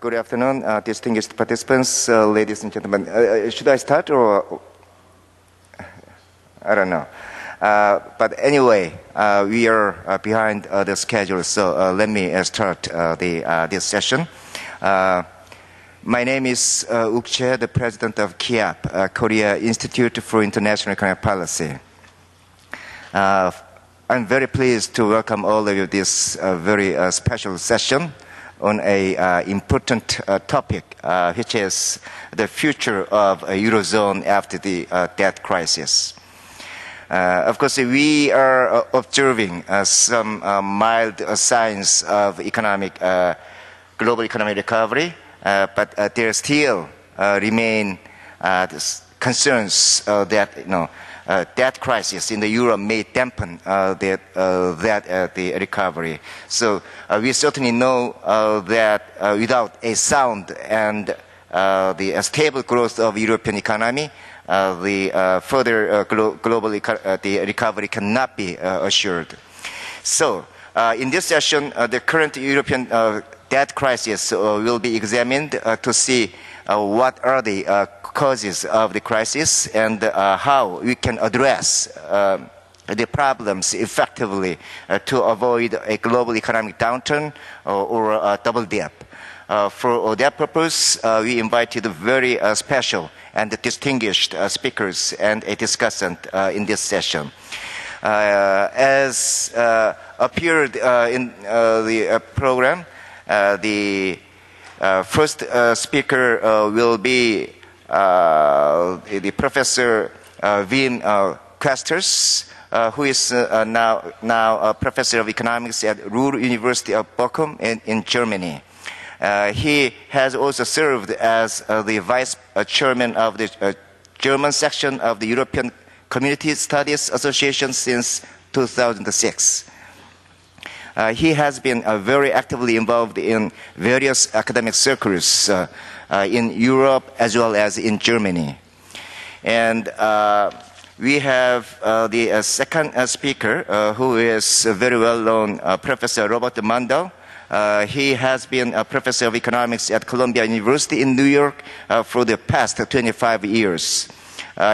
Good afternoon, distinguished participants, ladies and gentlemen. Should I start or? I don't know. But anyway, we are behind the schedule, so let me start this session. My name is Uk Che, the president of KIAP, Korea Institute for International Economic Policy. I'm very pleased to welcome all of you to this very special session on an important topic, which is the future of Eurozone after the debt crisis. Of course, we are observing some mild signs of global economic recovery, but there still remain concerns that debt crisis in the euro may dampen the recovery. So we certainly know that without a sound and the stable growth of European economy, the further global the recovery cannot be assured. So in this session, the current European debt crisis will be examined to see what are the causes of the crisis and how we can address the problems effectively to avoid a global economic downturn or a double dip. For that purpose, we invited very special and distinguished speakers and a discussant in this session. As appeared in the program, the first speaker will be the Professor Wim Kusters, who is now a professor of economics at Ruhr University of Bochum in Germany. He has also served as the vice chairman of the German section of the European Community Studies Association since 2006. He has been very actively involved in various academic circles in Europe as well as in Germany. And we have the second speaker, who is a very well-known Professor Robert Mandel. He has been a professor of economics at Columbia University in New York for the past 25 years.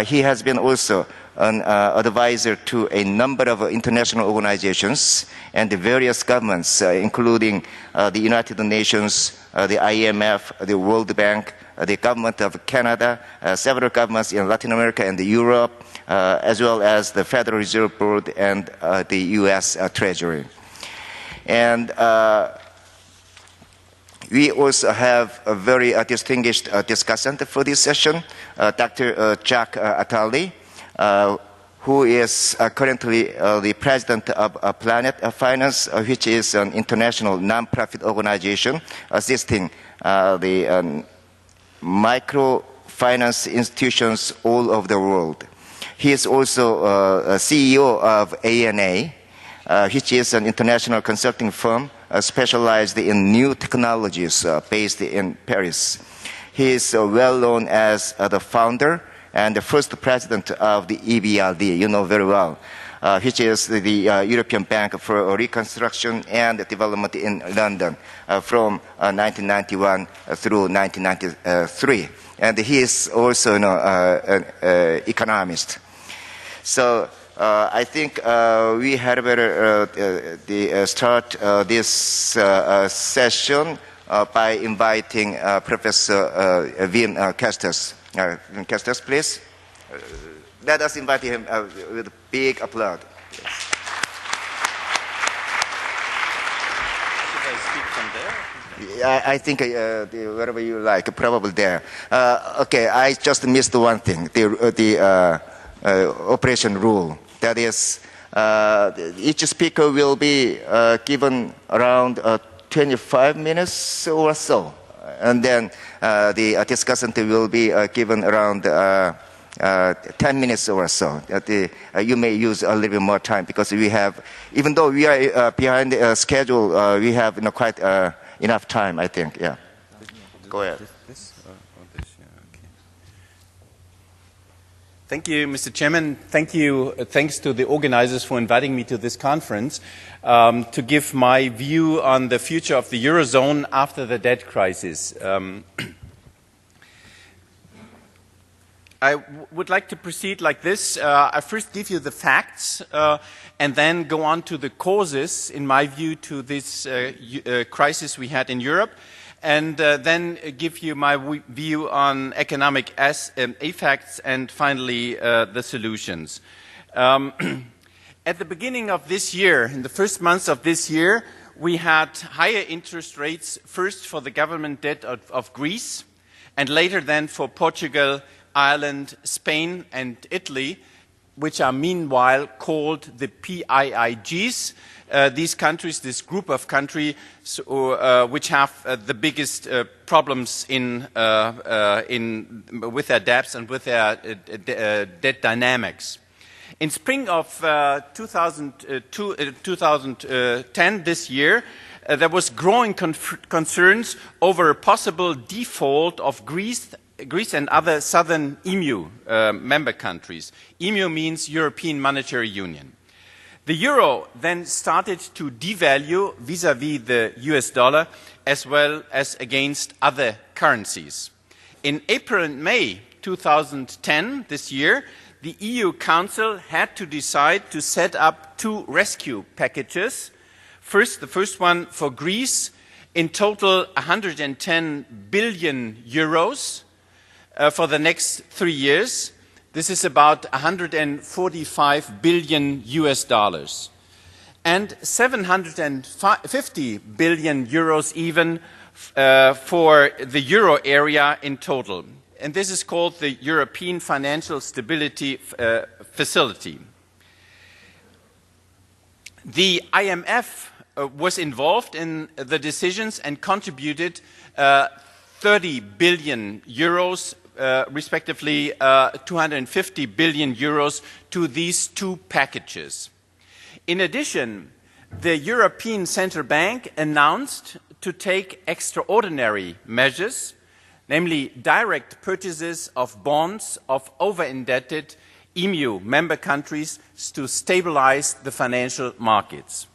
He has been also an advisor to a number of international organizations and the various governments, including the United Nations, the IMF, the World Bank, the government of Canada, several governments in Latin America and Europe, as well as the Federal Reserve Board and the U.S. Treasury. And we also have a very distinguished discussant for this session, Dr. Jack Attali, who is currently the president of Planet Finance, which is an international nonprofit organization assisting the microfinance institutions all over the world. He is also a CEO of ANA, which is an international consulting firm specialized in new technologies based in Paris. He is well known as the founder and the first president of the EBRD, you know very well, which is the European Bank for Reconstruction and Development in London from 1991 through 1993. And he is also an economist. So I think we had better start this session by inviting Professor Wim Kusters. Wim Kusters, please. Let us invite him with a big applause. Yes. Should I speak from there? Yeah, I think wherever you like, probably there. Okay, I just missed one thing, the operation rule. That is, each speaker will be given around 25 minutes or so. And then the discussant will be given around 10 minutes or so. You may use a little bit more time because we have, even though we are behind the schedule, we have quite enough time, I think. Yeah. Go ahead. Thank you, Mr. Chairman. Thank you. Thanks to the organizers for inviting me to this conference to give my view on the future of the Eurozone after the debt crisis. I would like to proceed like this. I first give you the facts and then go on to the causes, in my view, to this crisis we had in Europe, and then give you my view on economic effects and finally the solutions. At the beginning of this year, in the first months of this year, we had higher interest rates, first for the government debt of Greece, and later then for Portugal, Ireland, Spain and Italy, which are meanwhile called the PIIGs. These countries, this group of countries which have the biggest problems with their debts and with their debt dynamics. In spring of 2010, this year, there was growing concerns over a possible default of Greece and other southern EMU member countries. EMU means European Monetary Union. The euro then started to devalue vis-à-vis the US dollar as well as against other currencies. In April and May 2010, this year, the EU Council had to decide to set up two rescue packages. The first one for Greece, in total 110 billion euros. For the next 3 years. This is about 145 billion US dollars and 750 billion euros even for the euro area in total. And this is called the European Financial Stability Facility. The IMF was involved in the decisions and contributed 30 billion euros respectively 250 billion euros to these two packages. In addition, the European Central Bank announced to take extraordinary measures, namely direct purchases of bonds of over-indebted EMU member countries to stabilize the financial markets.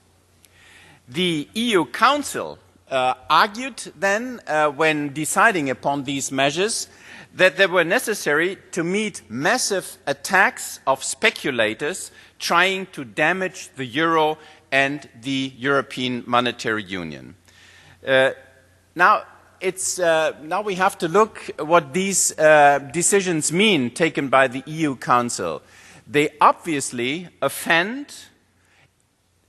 The EU Council argued then, when deciding upon these measures, that they were necessary to meet massive attacks of speculators trying to damage the euro and the European Monetary Union. Now we have to look what these decisions mean taken by the EU Council. They obviously offend,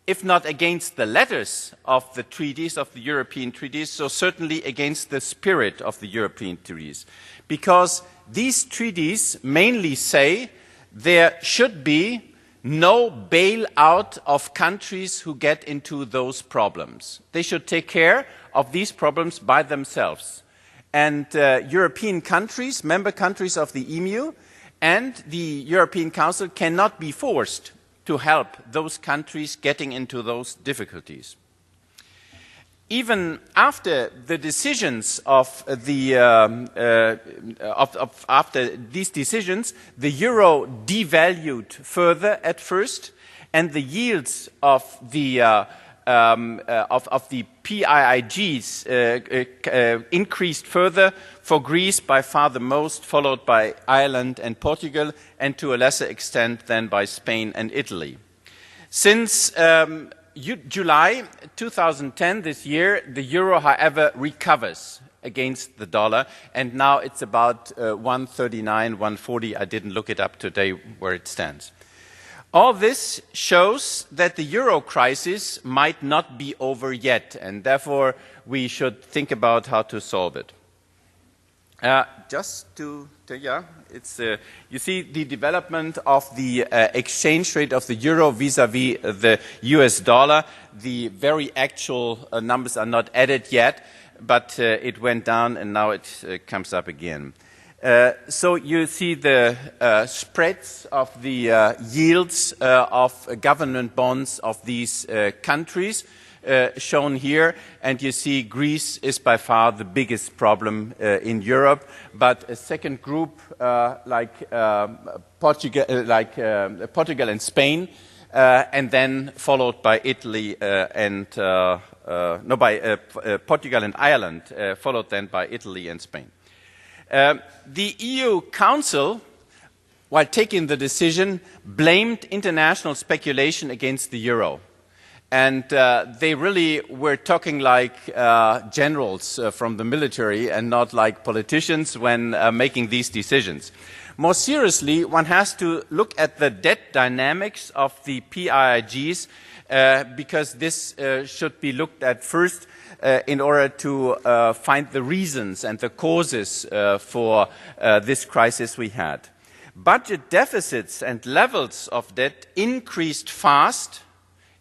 if not against the letters of the treaties, of the European treaties, so certainly against the spirit of the European treaties. Because these treaties mainly say there should be no bailout of countries who get into those problems. They should take care of these problems by themselves. And European countries, member countries of the EMU, and the European Council cannot be forced to help those countries getting into those difficulties. Even after the decisions after these decisions, the euro devalued further at first, and the yields of the PIIGs increased further for Greece by far the most, followed by Ireland and Portugal, and to a lesser extent than by Spain and Italy. Since July 2010, this year, the euro, however, recovers against the dollar, and now it's about 139, 140. I didn't look it up today where it stands. All this shows that the euro crisis might not be over yet, and therefore we should think about how to solve it. You see the development of the exchange rate of the euro vis-à-vis the US dollar. The very actual numbers are not added yet, but it went down and now it comes up again. So you see the spreads of the yields of government bonds of these countries shown here, and you see Greece is by far the biggest problem in Europe, but a second group like Portugal and Spain, and then followed by Italy Portugal and Ireland, followed then by Italy and Spain. The EU Council, while taking the decision, blamed international speculation against the euro. And they really were talking like generals from the military and not like politicians when making these decisions. More seriously, one has to look at the debt dynamics of the PIIGs because this should be looked at first in order to find the reasons and the causes for this crisis we had. Budget deficits and levels of debt increased fast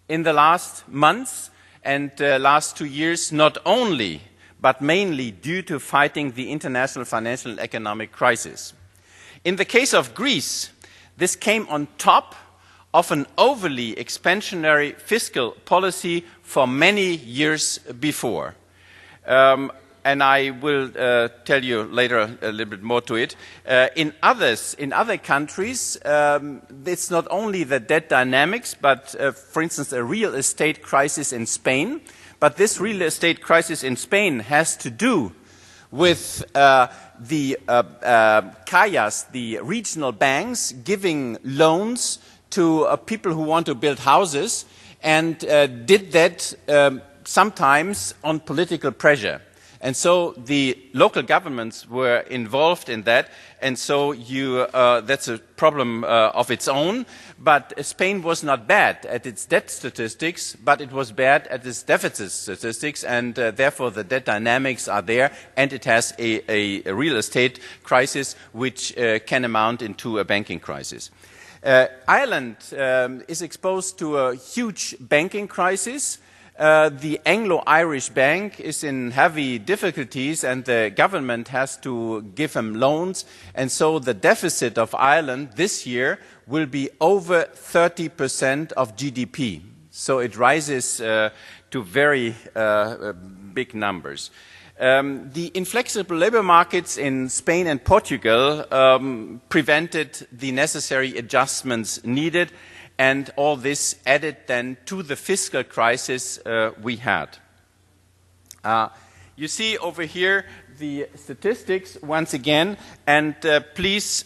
in the last months and last 2 years, not only, but mainly due to fighting the international financial and economic crisis. In the case of Greece, this came on top of an overly expansionary fiscal policy for many years before. And I will tell you later a little bit more to it. In other countries, it's not only the debt dynamics, but for instance, a real estate crisis in Spain. But this real estate crisis in Spain has to do with the CAIAs, the regional banks, giving loans to people who want to build houses, and did that sometimes on political pressure. And so the local governments were involved in that, and so that's a problem of its own. But Spain was not bad at its debt statistics, but it was bad at its deficit statistics, and therefore the debt dynamics are there, and it has a real estate crisis which can amount into a banking crisis. Ireland is exposed to a huge banking crisis. The Anglo-Irish Bank is in heavy difficulties and the government has to give them loans, and so the deficit of Ireland this year will be over 30% of GDP. So it rises to very big numbers. The inflexible labor markets in Spain and Portugal prevented the necessary adjustments needed, and all this added then to the fiscal crisis we had. You see over here the statistics once again, and please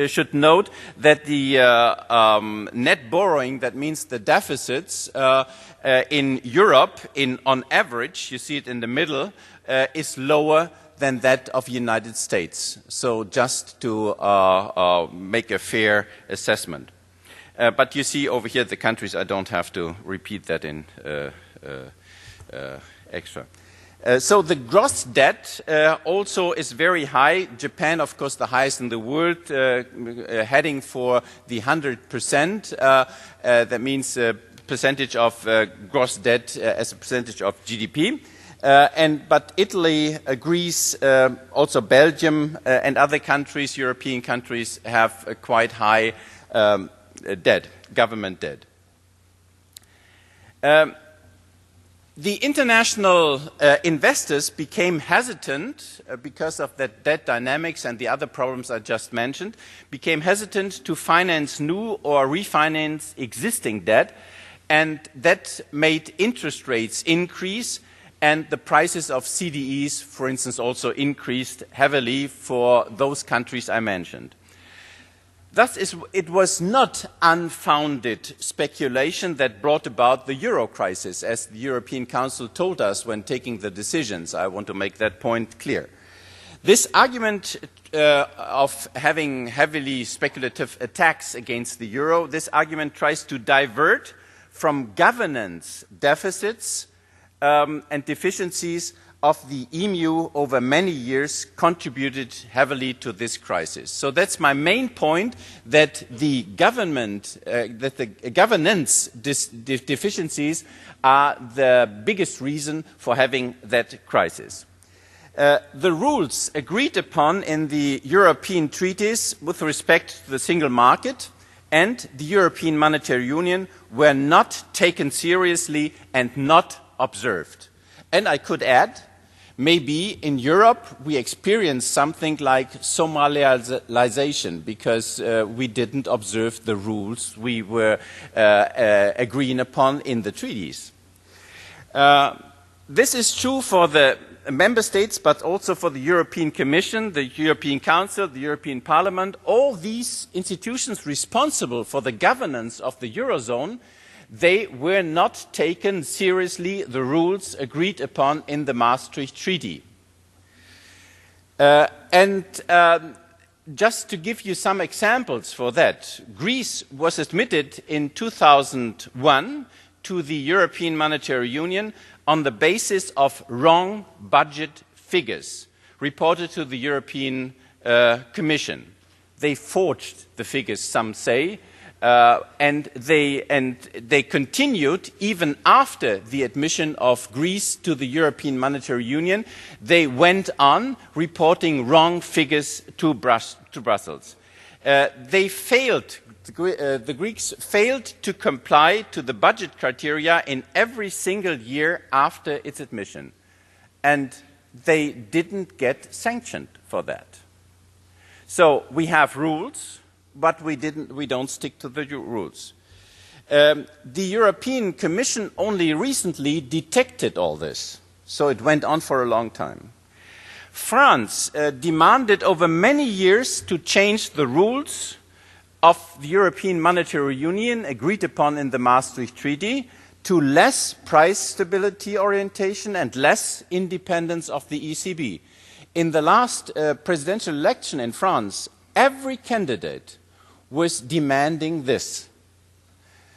should note that the net borrowing, that means the deficits in Europe, on average, you see it in the middle, is lower than that of the United States. So just to make a fair assessment. But you see over here the countries, I don't have to repeat that in extra. So the gross debt also is very high. Japan, of course, the highest in the world, heading for the 100%. That means percentage of gross debt as a percentage of GDP. But Italy, Greece, also Belgium and other countries, European countries, have a quite high debt, government debt. The international investors became hesitant because of that debt dynamics and the other problems I just mentioned, became hesitant to finance new or refinance existing debt, and that made interest rates increase, and the prices of CDEs, for instance, also increased heavily for those countries I mentioned. Thus, it was not unfounded speculation that brought about the euro crisis, as the European Council told us when taking the decisions. I want to make that point clear. This argument of having heavily speculative attacks against the euro, this argument tries to divert from governance deficits and deficiencies of the EMU over many years contributed heavily to this crisis. So that's my main point, that the governance deficiencies are the biggest reason for having that crisis. The rules agreed upon in the European treaties with respect to the single market and the European Monetary Union were not taken seriously and not observed. And I could add, maybe in Europe we experienced something like Somalialization because we didn't observe the rules we were agreeing upon in the treaties. This is true for the member states, but also for the European Commission, the European Council, the European Parliament. All these institutions responsible for the governance of the Eurozone, they were not taken seriously, the rules agreed upon in the Maastricht Treaty. Just to give you some examples for that, Greece was admitted in 2001 to the European Monetary Union on the basis of wrong budget figures reported to the European Commission. They forged the figures, some say, and they continued even after the admission of Greece to the European Monetary Union. They went on reporting wrong figures to Brussels. They failed. The Greeks failed to comply to the budget criteria in every single year after its admission. And they didn't get sanctioned for that. So we have rules, but we don't stick to the rules. The European Commission only recently detected all this. So it went on for a long time. France demanded over many years to change the rules of the European Monetary Union agreed upon in the Maastricht Treaty to less price stability orientation and less independence of the ECB. In the last presidential election in France, every candidate was demanding this.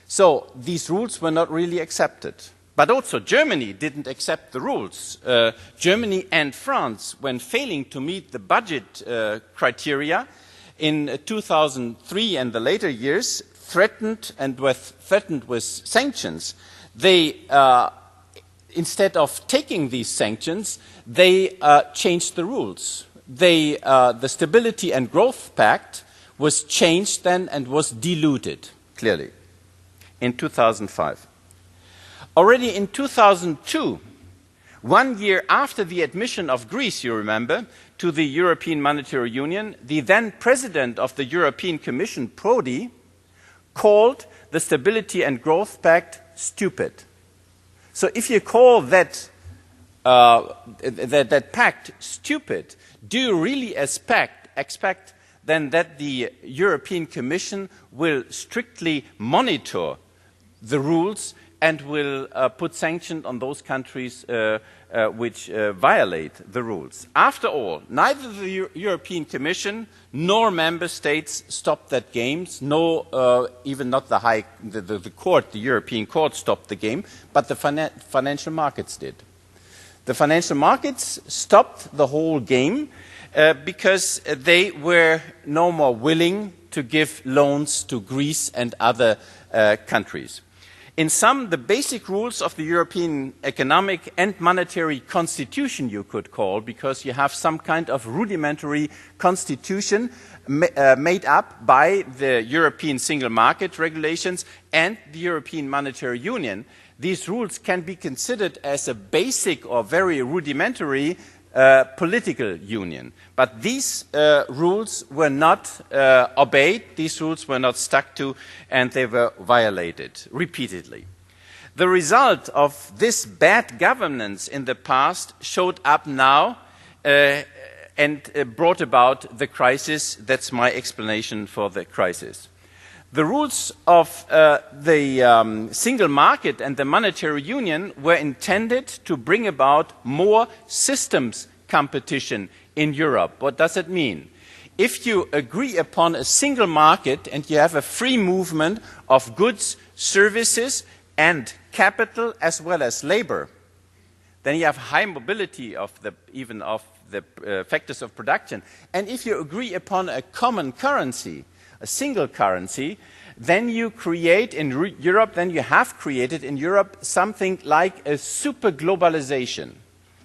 So these rules were not really accepted. But also Germany didn't accept the rules. Germany and France, when failing to meet the budget criteria, in 2003 and the later years, threatened with sanctions. They, instead of taking these sanctions, they changed the rules. The Stability and Growth Pact was changed then and was diluted, clearly, in 2005. Already in 2002, 1 year after the admission of Greece, you remember, to the European Monetary Union, the then president of the European Commission, Prodi, called the Stability and Growth Pact stupid. So if you call that pact stupid, do you really expect then that the European Commission will strictly monitor the rules and will put sanctions on those countries which violate the rules? After all, neither the European Commission nor member states stopped that game, even not the court, the European court stopped the game, but the financial markets did. The financial markets stopped the whole game because they were no more willing to give loans to Greece and other countries. In sum, the basic rules of the European economic and monetary constitution, you could call, because you have some kind of rudimentary constitution made up by the European single market regulations and the European Monetary Union. These rules can be considered as a basic or very rudimentary political union. But these rules were not obeyed, these rules were not stuck to, and they were violated repeatedly. The result of this bad governance in the past showed up now and brought about the crisis. That's my explanation for the crisis. The rules of the single market and the monetary union were intended to bring about more systems competition in Europe. What does it mean? If you agree upon a single market and you have a free movement of goods, services and capital as well as labor, then you have high mobility of even of the factors of production. And if you agree upon a common currency, a single currency, then you create in Europe, then you have created in Europe something like a super globalization.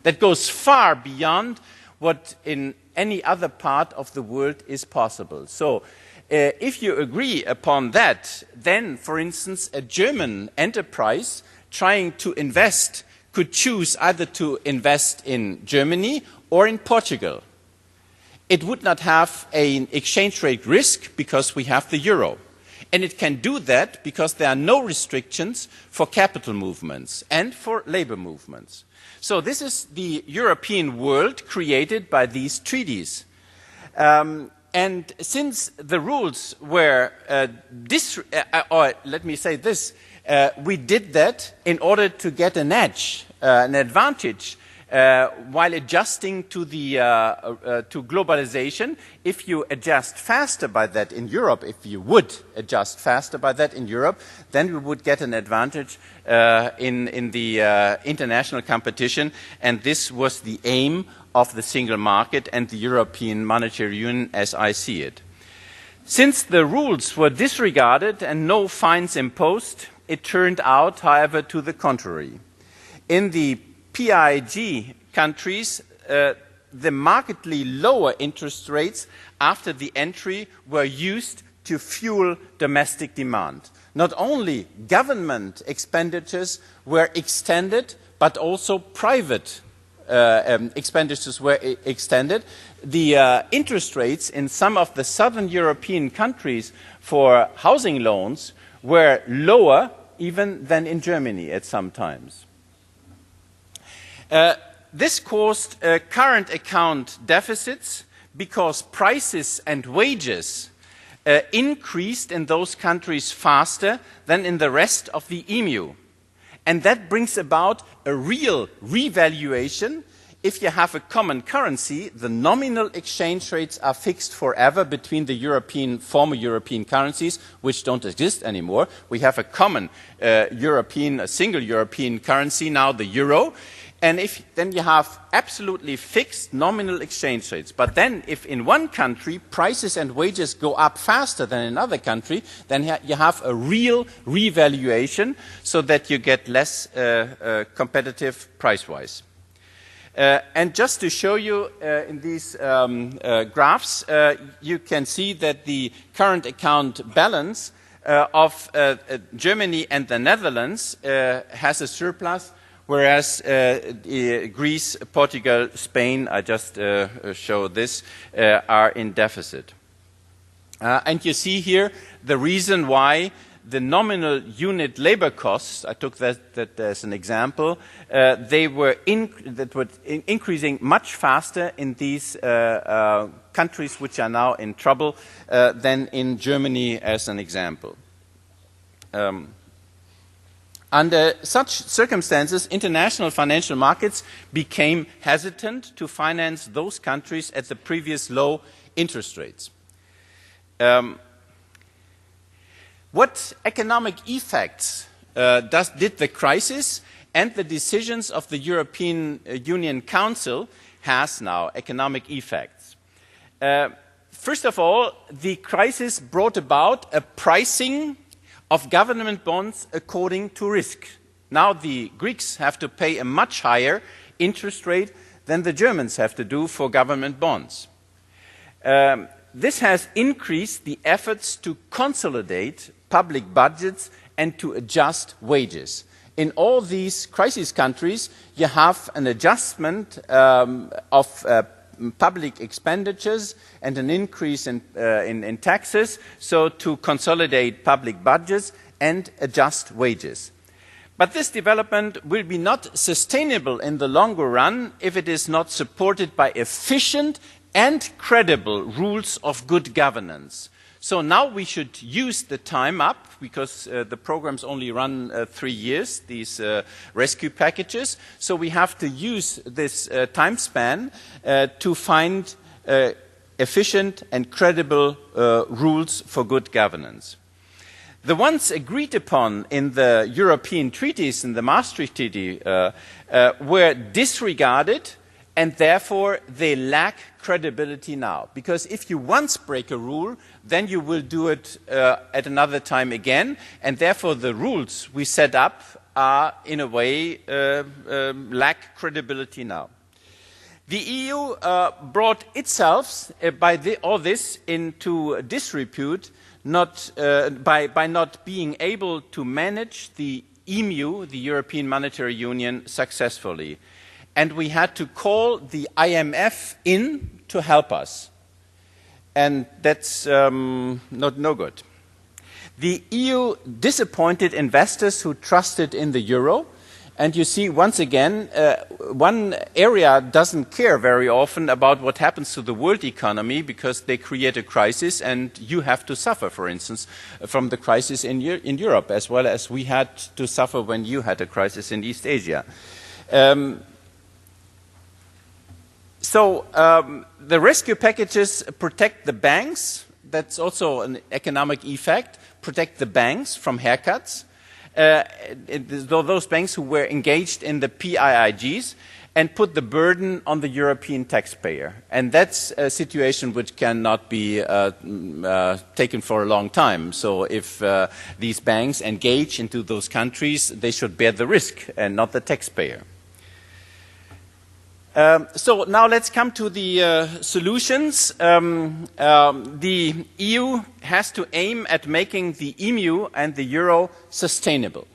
that goes far beyond what in any other part of the world is possible. So if you agree upon that, then, for instance, a German enterprise trying to invest could choose either to invest in Germany or in Portugal. It would not have an exchange rate risk because we have the euro. And it can do that because there are no restrictions for capital movements and for labor movements. So this is the European world created by these treaties. And since the rules were, or let me say this, we did that in order to get an edge, an advantage, while adjusting to to globalization. If you adjust faster by that in Europe, if you would adjust faster by that in Europe, then we would get an advantage in the international competition, and this was the aim of the single market and the European Monetary Union as I see it. Since the rules were disregarded and no fines imposed, it turned out, however, to the contrary. In the PIG countries, the markedly lower interest rates after the entry were used to fuel domestic demand. Not only government expenditures were extended, but also private expenditures were extended. The interest rates in some of the southern European countries for housing loans were lower even than in Germany at some times. This caused current account deficits because prices and wages increased in those countries faster than in the rest of the EMU. And that brings about a real revaluation. If you have a common currency, the nominal exchange rates are fixed forever between the former European currencies, which don't exist anymore. We have a common a single European currency now, the euro. And then you have absolutely fixed nominal exchange rates. But then if in one country prices and wages go up faster than in another country, then you have a real revaluation so that you get less competitive price-wise. And just to show you in these graphs, you can see that the current account balance of Germany and the Netherlands has a surplus, whereas Greece, Portugal, Spain, I just show this, are in deficit. And you see here the reason why the nominal unit labor costs, I took that as an example, they were increasing much faster in these countries which are now in trouble than in Germany as an example. Under such circumstances, international financial markets became hesitant to finance those countries at the previous low interest rates. What economic effects did the crisis and the decisions of the European Union Council has now, economic effects? First of all, the crisis brought about a pricing of government bonds according to risk. Now the Greeks have to pay a much higher interest rate than the Germans have to do for government bonds. This has increased the efforts to consolidate public budgets and to adjust wages. In all these crisis countries, you have an adjustment of public expenditures and an increase in taxes, so to consolidate public budgets and adjust wages. But this development will be not sustainable in the longer run if it is not supported by efficient and credible rules of good governance. So now we should use the time up, because the programs only run 3 years, these rescue packages. So we have to use this time span to find efficient and credible rules for good governance. The ones agreed upon in the European treaties, in the Maastricht Treaty, were disregarded, and therefore they lack credibility now. Because if you once break a rule, then you will do it at another time again, and therefore the rules we set up are, in a way, lack credibility now. The EU brought itself by all this into disrepute by not being able to manage the EMU, the European Monetary Union, successfully. And we had to call the IMF in to help us. And that's no good. The EU disappointed investors who trusted in the euro. And you see, once again, one area doesn't care very often about what happens to the world economy because they create a crisis and you have to suffer, for instance, from the crisis in Europe, as well as we had to suffer when you had a crisis in East Asia. The rescue packages protect the banks. That's also an economic effect, protect the banks from haircuts. Those banks who were engaged in the PIIGs and put the burden on the European taxpayer. And that's a situation which cannot be taken for a long time. So if these banks engage into those countries, they should bear the risk and not the taxpayer. So now let's come to the solutions. The EU has to aim at making the EMU and the euro sustainable.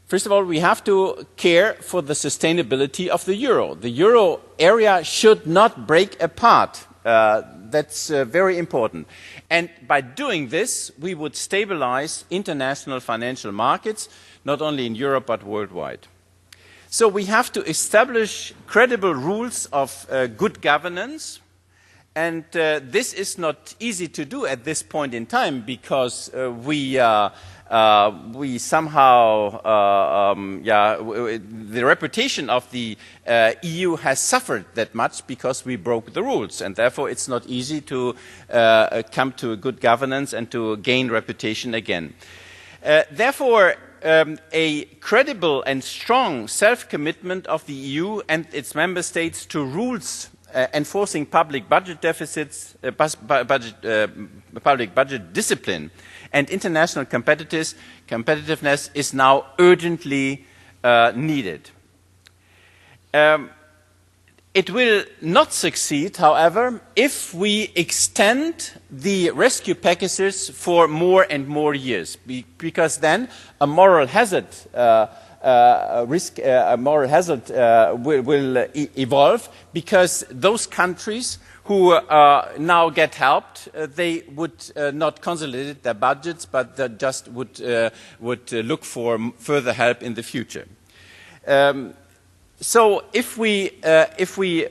First of all, we have to care for the sustainability of the euro. The euro area should not break apart. That's very important. And by doing this, we would stabilize international financial markets, not only in Europe but worldwide. So we have to establish credible rules of good governance, and this is not easy to do at this point in time because we somehow, the reputation of the EU has suffered that much because we broke the rules, and therefore it's not easy to come to a good governance and to gain reputation again. Therefore, a credible and strong self-commitment of the EU and its member states to rules enforcing public budget deficits, public budget discipline, and international competitiveness is now urgently needed. It will not succeed, however, if we extend the rescue packages for more and more years, because then a moral hazard will evolve, because those countries who now get helped, they would not consolidate their budgets, but they just would look for further help in the future. So if we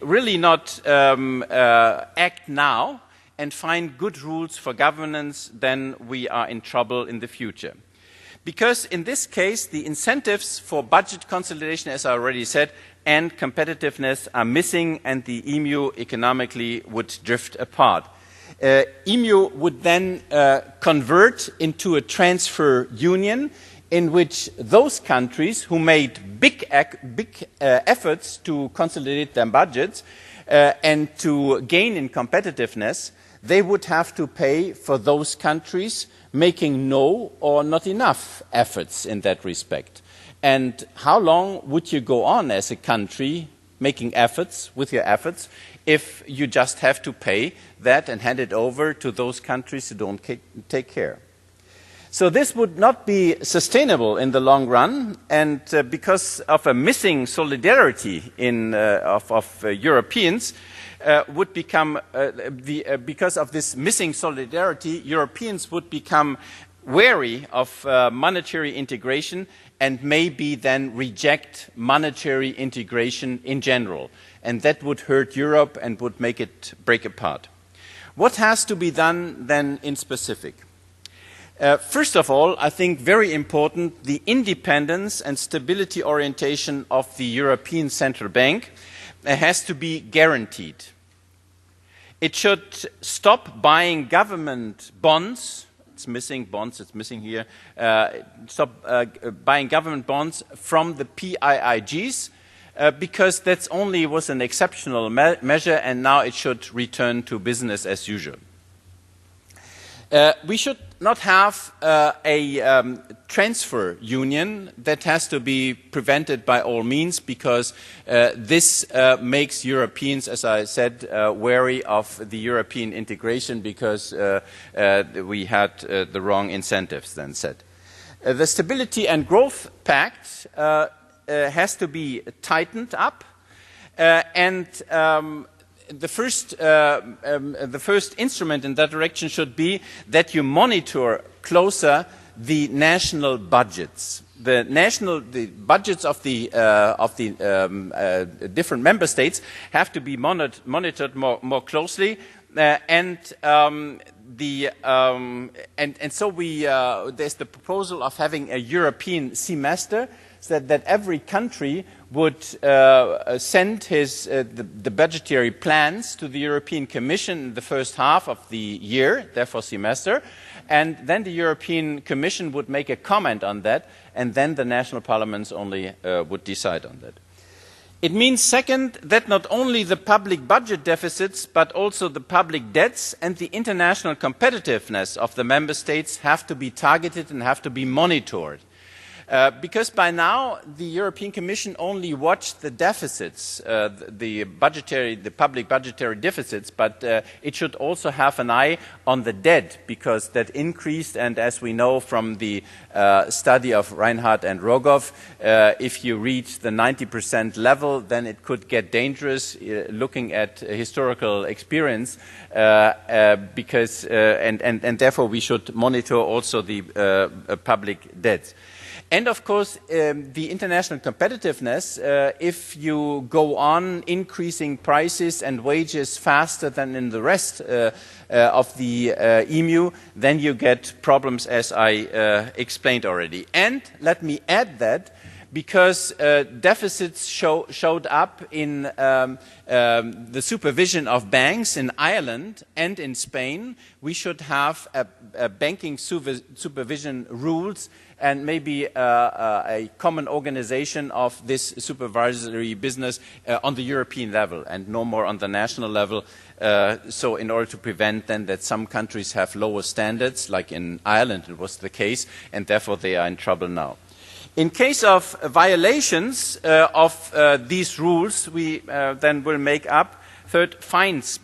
really not act now and find good rules for governance, then we are in trouble in the future. Because in this case, the incentives for budget consolidation, as I already said, and competitiveness are missing, and the EMU economically would drift apart. EMU would then convert into a transfer union in which those countries who made big efforts to consolidate their budgets and to gain in competitiveness, they would have to pay for those countries making no or not enough efforts in that respect. And how long would you go on as a country making efforts with your efforts if you just have to pay that and hand it over to those countries who don't take care? So this would not be sustainable in the long run, and because of a missing solidarity of Europeans, because of this missing solidarity, Europeans would become wary of monetary integration and maybe then reject monetary integration in general. And that would hurt Europe and would make it break apart. What has to be done then in specific? First of all, I think very important, the independence and stability orientation of the European Central Bank has to be guaranteed. It should stop buying government bonds. It's missing bonds, it's missing here. Stop buying government bonds from the PIIGs because that only was an exceptional measure, and now it should return to business as usual. We should not have a transfer union. That has to be prevented by all means, because this makes Europeans, as I said, wary of the European integration, because we had the wrong incentives then set. The Stability and Growth Pact has to be tightened up, and the first instrument in that direction should be that you monitor closer the national budgets. The budgets of the different member states have to be monitored more closely, and so there's the proposal of having a European semester, so that every country would send the budgetary plans to the European Commission in the first half of the year, therefore semester, and then the European Commission would make a comment on that, and then the national parliaments only would decide on that. It means, second, that not only the public budget deficits, but also the public debts and the international competitiveness of the member states have to be targeted and have to be monitored. Because by now the European Commission only watched the deficits, the public budgetary deficits, but it should also have an eye on the debt, because that increased, and as we know from the study of Reinhardt and Rogoff, if you reach the 90% level, then it could get dangerous, looking at historical experience, because and therefore we should monitor also the public debts. And of course, the international competitiveness, if you go on increasing prices and wages faster than in the rest of the EMU, then you get problems, as I explained already. And let me add that, because deficits showed up in the supervision of banks in Ireland and in Spain, we should have a banking supervision rules and maybe a common organization of this supervisory business on the European level and no more on the national level. So in order to prevent then that some countries have lower standards, like in Ireland it was the case, and therefore they are in trouble now. In case of violations of these rules, we then will make up. Third, fines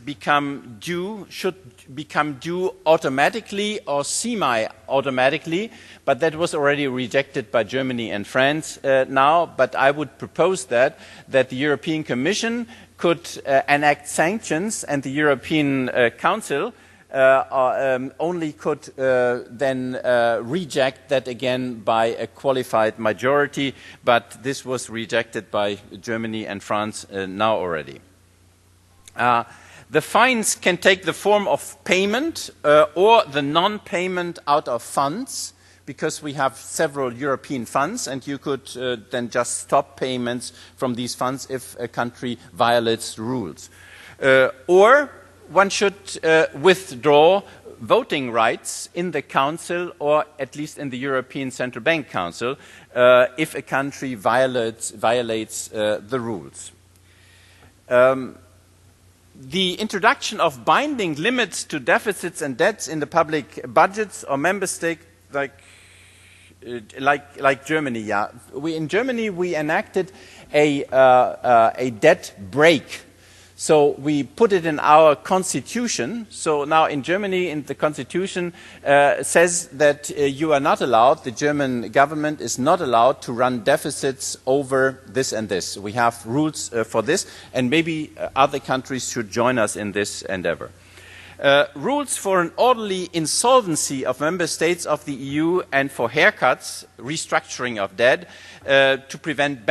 should become due automatically or semi-automatically, but that was already rejected by Germany and France now. But I would propose that the European Commission could enact sanctions, and the European Council only could then reject that again by a qualified majority, but this was rejected by Germany and France now already. The fines can take the form of payment or the non-payment out of funds, because we have several European funds, and you could then just stop payments from these funds if a country violates rules. Or one should withdraw voting rights in the Council, or at least in the European Central Bank Council, if a country violates the rules. The introduction of binding limits to deficits and debts in the public budgets or member states like Germany. Yeah, in Germany we enacted a debt break. So we put it in our constitution. So now in Germany, in the constitution says that you are not allowed, the German government is not allowed to run deficits over this and this. We have rules for this, and maybe other countries should join us in this endeavor. Rules for an orderly insolvency of member states of the EU and for haircuts, restructuring of debt, to prevent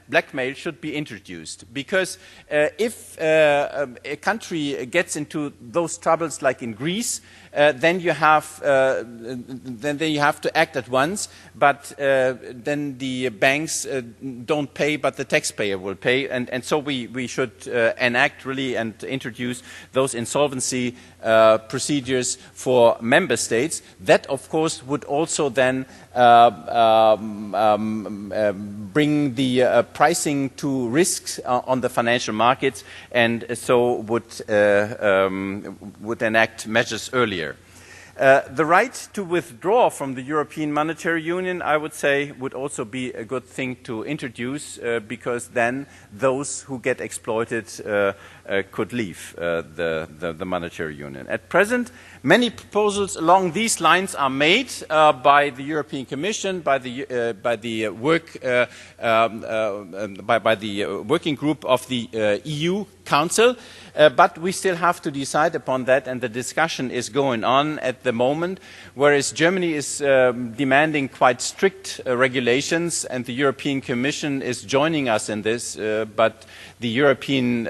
blackmail should be introduced. Because if a country gets into those troubles like in Greece, then you have to act at once, but then the banks don't pay, but the taxpayer will pay, and so we should enact really and introduce those insolvency procedures for member states. That, of course, would also then bring the pricing to risks on the financial markets, and so would enact measures earlier. The right to withdraw from the European Monetary Union, I would say, would also be a good thing to introduce because then those who get exploited could leave the monetary union. At present, many proposals along these lines are made by the European Commission, by the working group of the EU Council, but we still have to decide upon that, and the discussion is going on at the moment, whereas Germany is demanding quite strict regulations, and the European Commission is joining us in this, but the European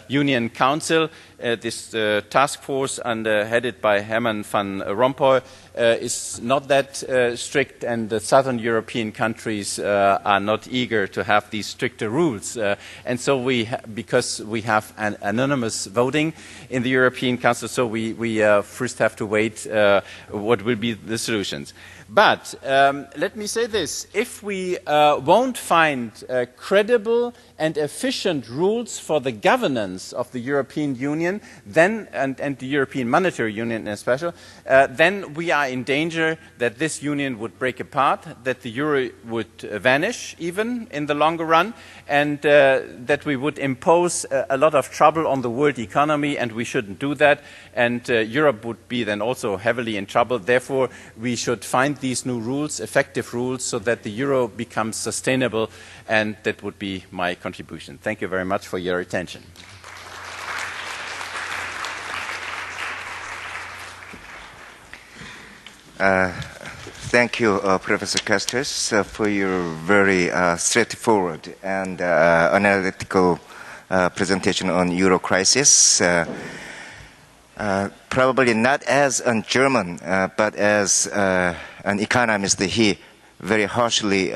Union Council, this task force headed by Herman van Rompuy, is not that strict, and the southern European countries are not eager to have these stricter rules. And so because we have an anonymous voting in the European Council, so we first have to wait what will be the solutions. But let me say this, if we won't find credible and efficient rules for the governance of the European Union, then, and the European Monetary Union in special, then we are in danger that this union would break apart, that the euro would vanish even in the longer run, and that we would impose a lot of trouble on the world economy, and we shouldn't do that, and Europe would be then also heavily in trouble. Therefore, we should find these new rules, effective rules, so that the euro becomes sustainable, and that would be my contribution. Thank you very much for your attention. Thank you, Professor Castres, for your very straightforward and analytical presentation on euro crisis. Probably not as a German, but as an economist, he very harshly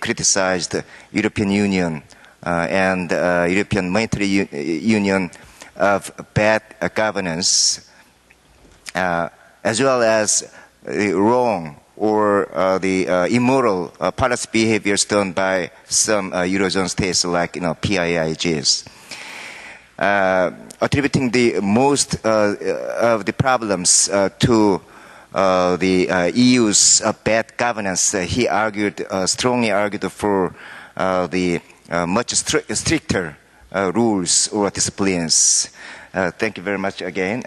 criticized the European Union and European Monetary Union of bad governance, as well as the wrong or the immoral policy behaviors done by some Eurozone states like PIIGs. Attributing the most of the problems to the EU's bad governance, he strongly argued for the much stricter rules or disciplines. Thank you very much again,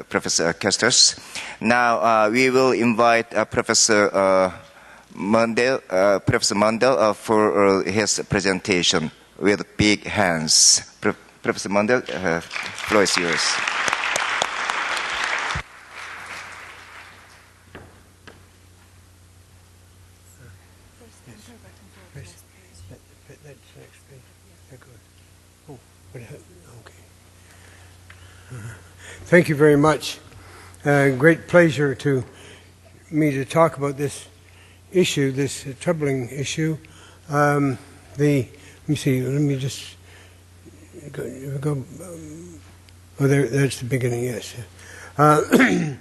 Professor Castres. Now we will invite Professor Mundell for his presentation with big hands. Professor Mundell, floor is yours. Thank you very much. Great pleasure to me to talk about this issue, this troubling issue. Let me see. Let me just go. Oh, there. That's the beginning. Yes. The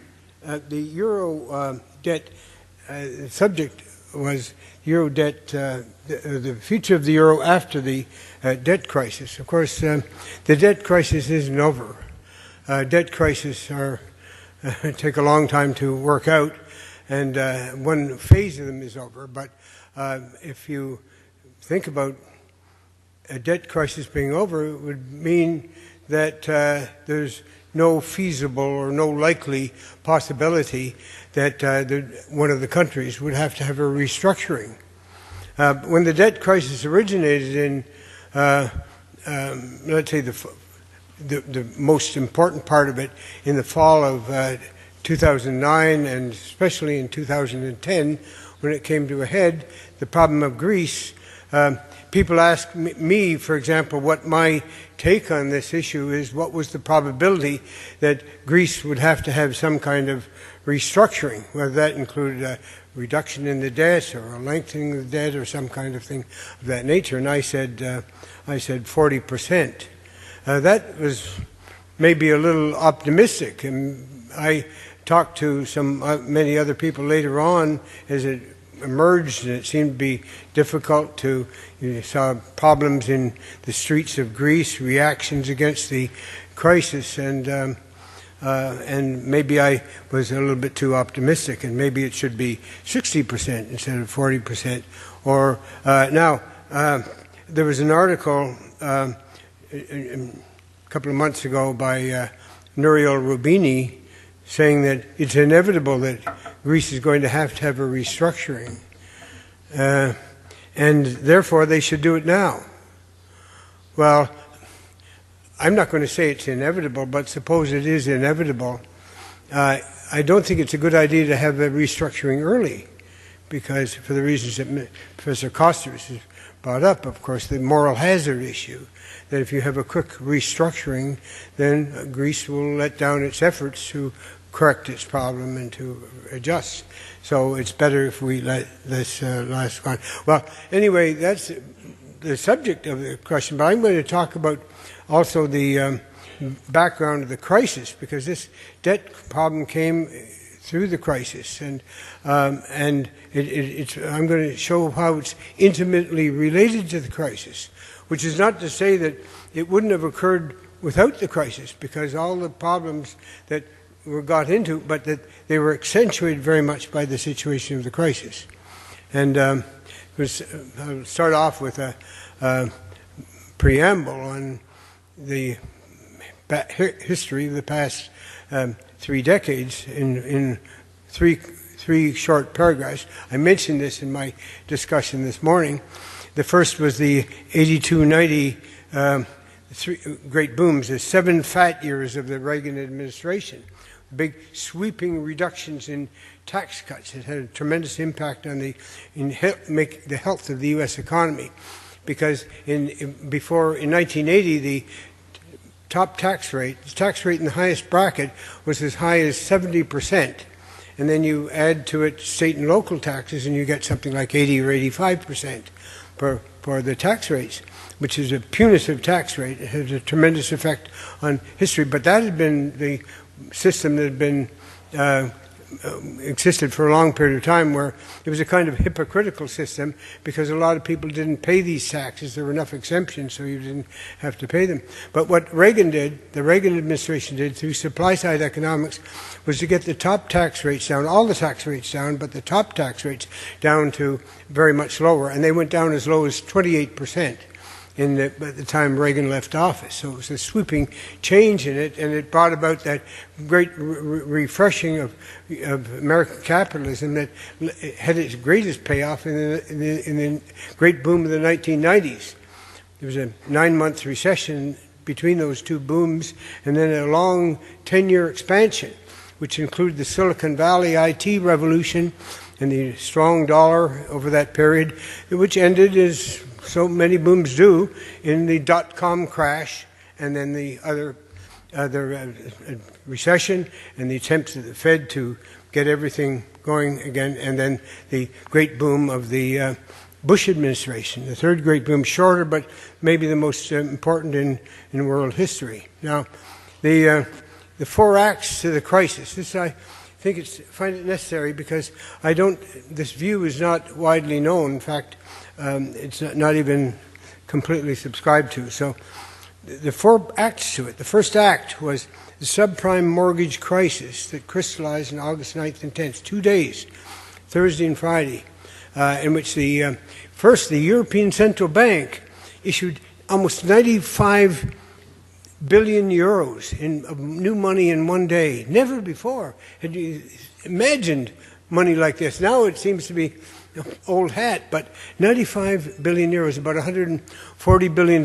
euro debt. The subject was euro debt. The future of the euro after the debt crisis. Of course, the debt crisis isn't over. Debt crises take a long time to work out, and one phase of them is over. But if you think about a debt crisis being over, it would mean that there's no feasible or no likely possibility that one of the countries would have to have a restructuring. When the debt crisis originated in, let's say, the most important part of it in the fall of 2009 and especially in 2010 when it came to a head, the problem of Greece. People ask me, for example, what my take on this issue is. What was the probability that Greece would have to have some kind of restructuring, whether that included a reduction in the debt or a lengthening of the debt or some kind of thing of that nature? And I said 40%. That was maybe a little optimistic, and I talked to many other people later on as it emerged, and it seemed to be difficult to. You saw problems in the streets of Greece, reactions against the crisis, and and maybe I was a little bit too optimistic, and maybe it should be 60% instead of 40%. Or now, there was an article a couple of months ago by Nouriel Roubini saying that it's inevitable that Greece is going to have a restructuring, and therefore they should do it now. Well, I'm not going to say it's inevitable, but suppose it is inevitable. I don't think it's a good idea to have a restructuring early, because for the reasons that Professor Kostas has brought up, of course, the moral hazard issue, that if you have a quick restructuring, then Greece will let down its efforts to correct its problem and to adjust. So it's better if we let this last on. Well, anyway, that's the subject of the question, but I'm going to talk about also the background of the crisis, because this debt problem came through the crisis, and I'm going to show how it's intimately related to the crisis, which is not to say that it wouldn't have occurred without the crisis, because all the problems that were got into, but that they were accentuated very much by the situation of the crisis. And I'll start off with a preamble on the history of the past 3 decades in three short paragraphs. I mentioned this in my discussion this morning. The first was the 82-90 three great booms, the 7 fat years of the Reagan administration. Big sweeping reductions in tax cuts. It had a tremendous impact on the health of the U.S. economy, because in 1980 the top tax rate, the tax rate in the highest bracket was as high as 70%, and then you add to it state and local taxes, and you get something like 80 or 85% for the tax rates, which is a punitive tax rate. It has a tremendous effect on history, but that had been the system that had been existed for a long period of time, where it was a kind of hypocritical system, because a lot of people didn't pay these taxes. There were enough exemptions, so you didn't have to pay them. But what Reagan did, the Reagan administration did through supply-side economics, was to get the top tax rates down, all the tax rates down, but the top tax rates down to very much lower, and they went down as low as 28%. At the time Reagan left office. So it was a sweeping change in it, and it brought about that great refreshing of American capitalism that had its greatest payoff in the great boom of the 1990s. There was a 9-month recession between those two booms, and then a long 10-year expansion, which included the Silicon Valley IT revolution and the strong dollar over that period, which ended as so many booms do in the dot-com crash, and then the other recession, and the attempts of the Fed to get everything going again, and then the great boom of the Bush administration, the third great boom, shorter but maybe the most important in world history. Now, the 4 acts to the crisis. This I find it necessary, because this view is not widely known. In fact, it's not even completely subscribed to. So the 4 acts to it. The first act was the subprime mortgage crisis that crystallized on August 9th and 10th, 2 days, Thursday and Friday, in which the European Central Bank issued almost 95 billion euros of new money in one day. Never before had you imagined money like this. Now it seems to be old hat, but 95 billion euros, about $140 billion,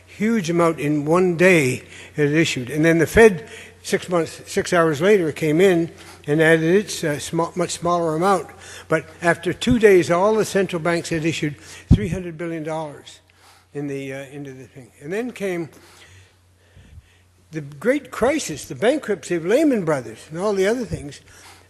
huge amount in one day it issued. And then the Fed, 6 hours later, came in and added its much smaller amount. But after 2 days, all the central banks had issued $300 billion into the thing. And then came the great crisis, the bankruptcy of Lehman Brothers and all the other things,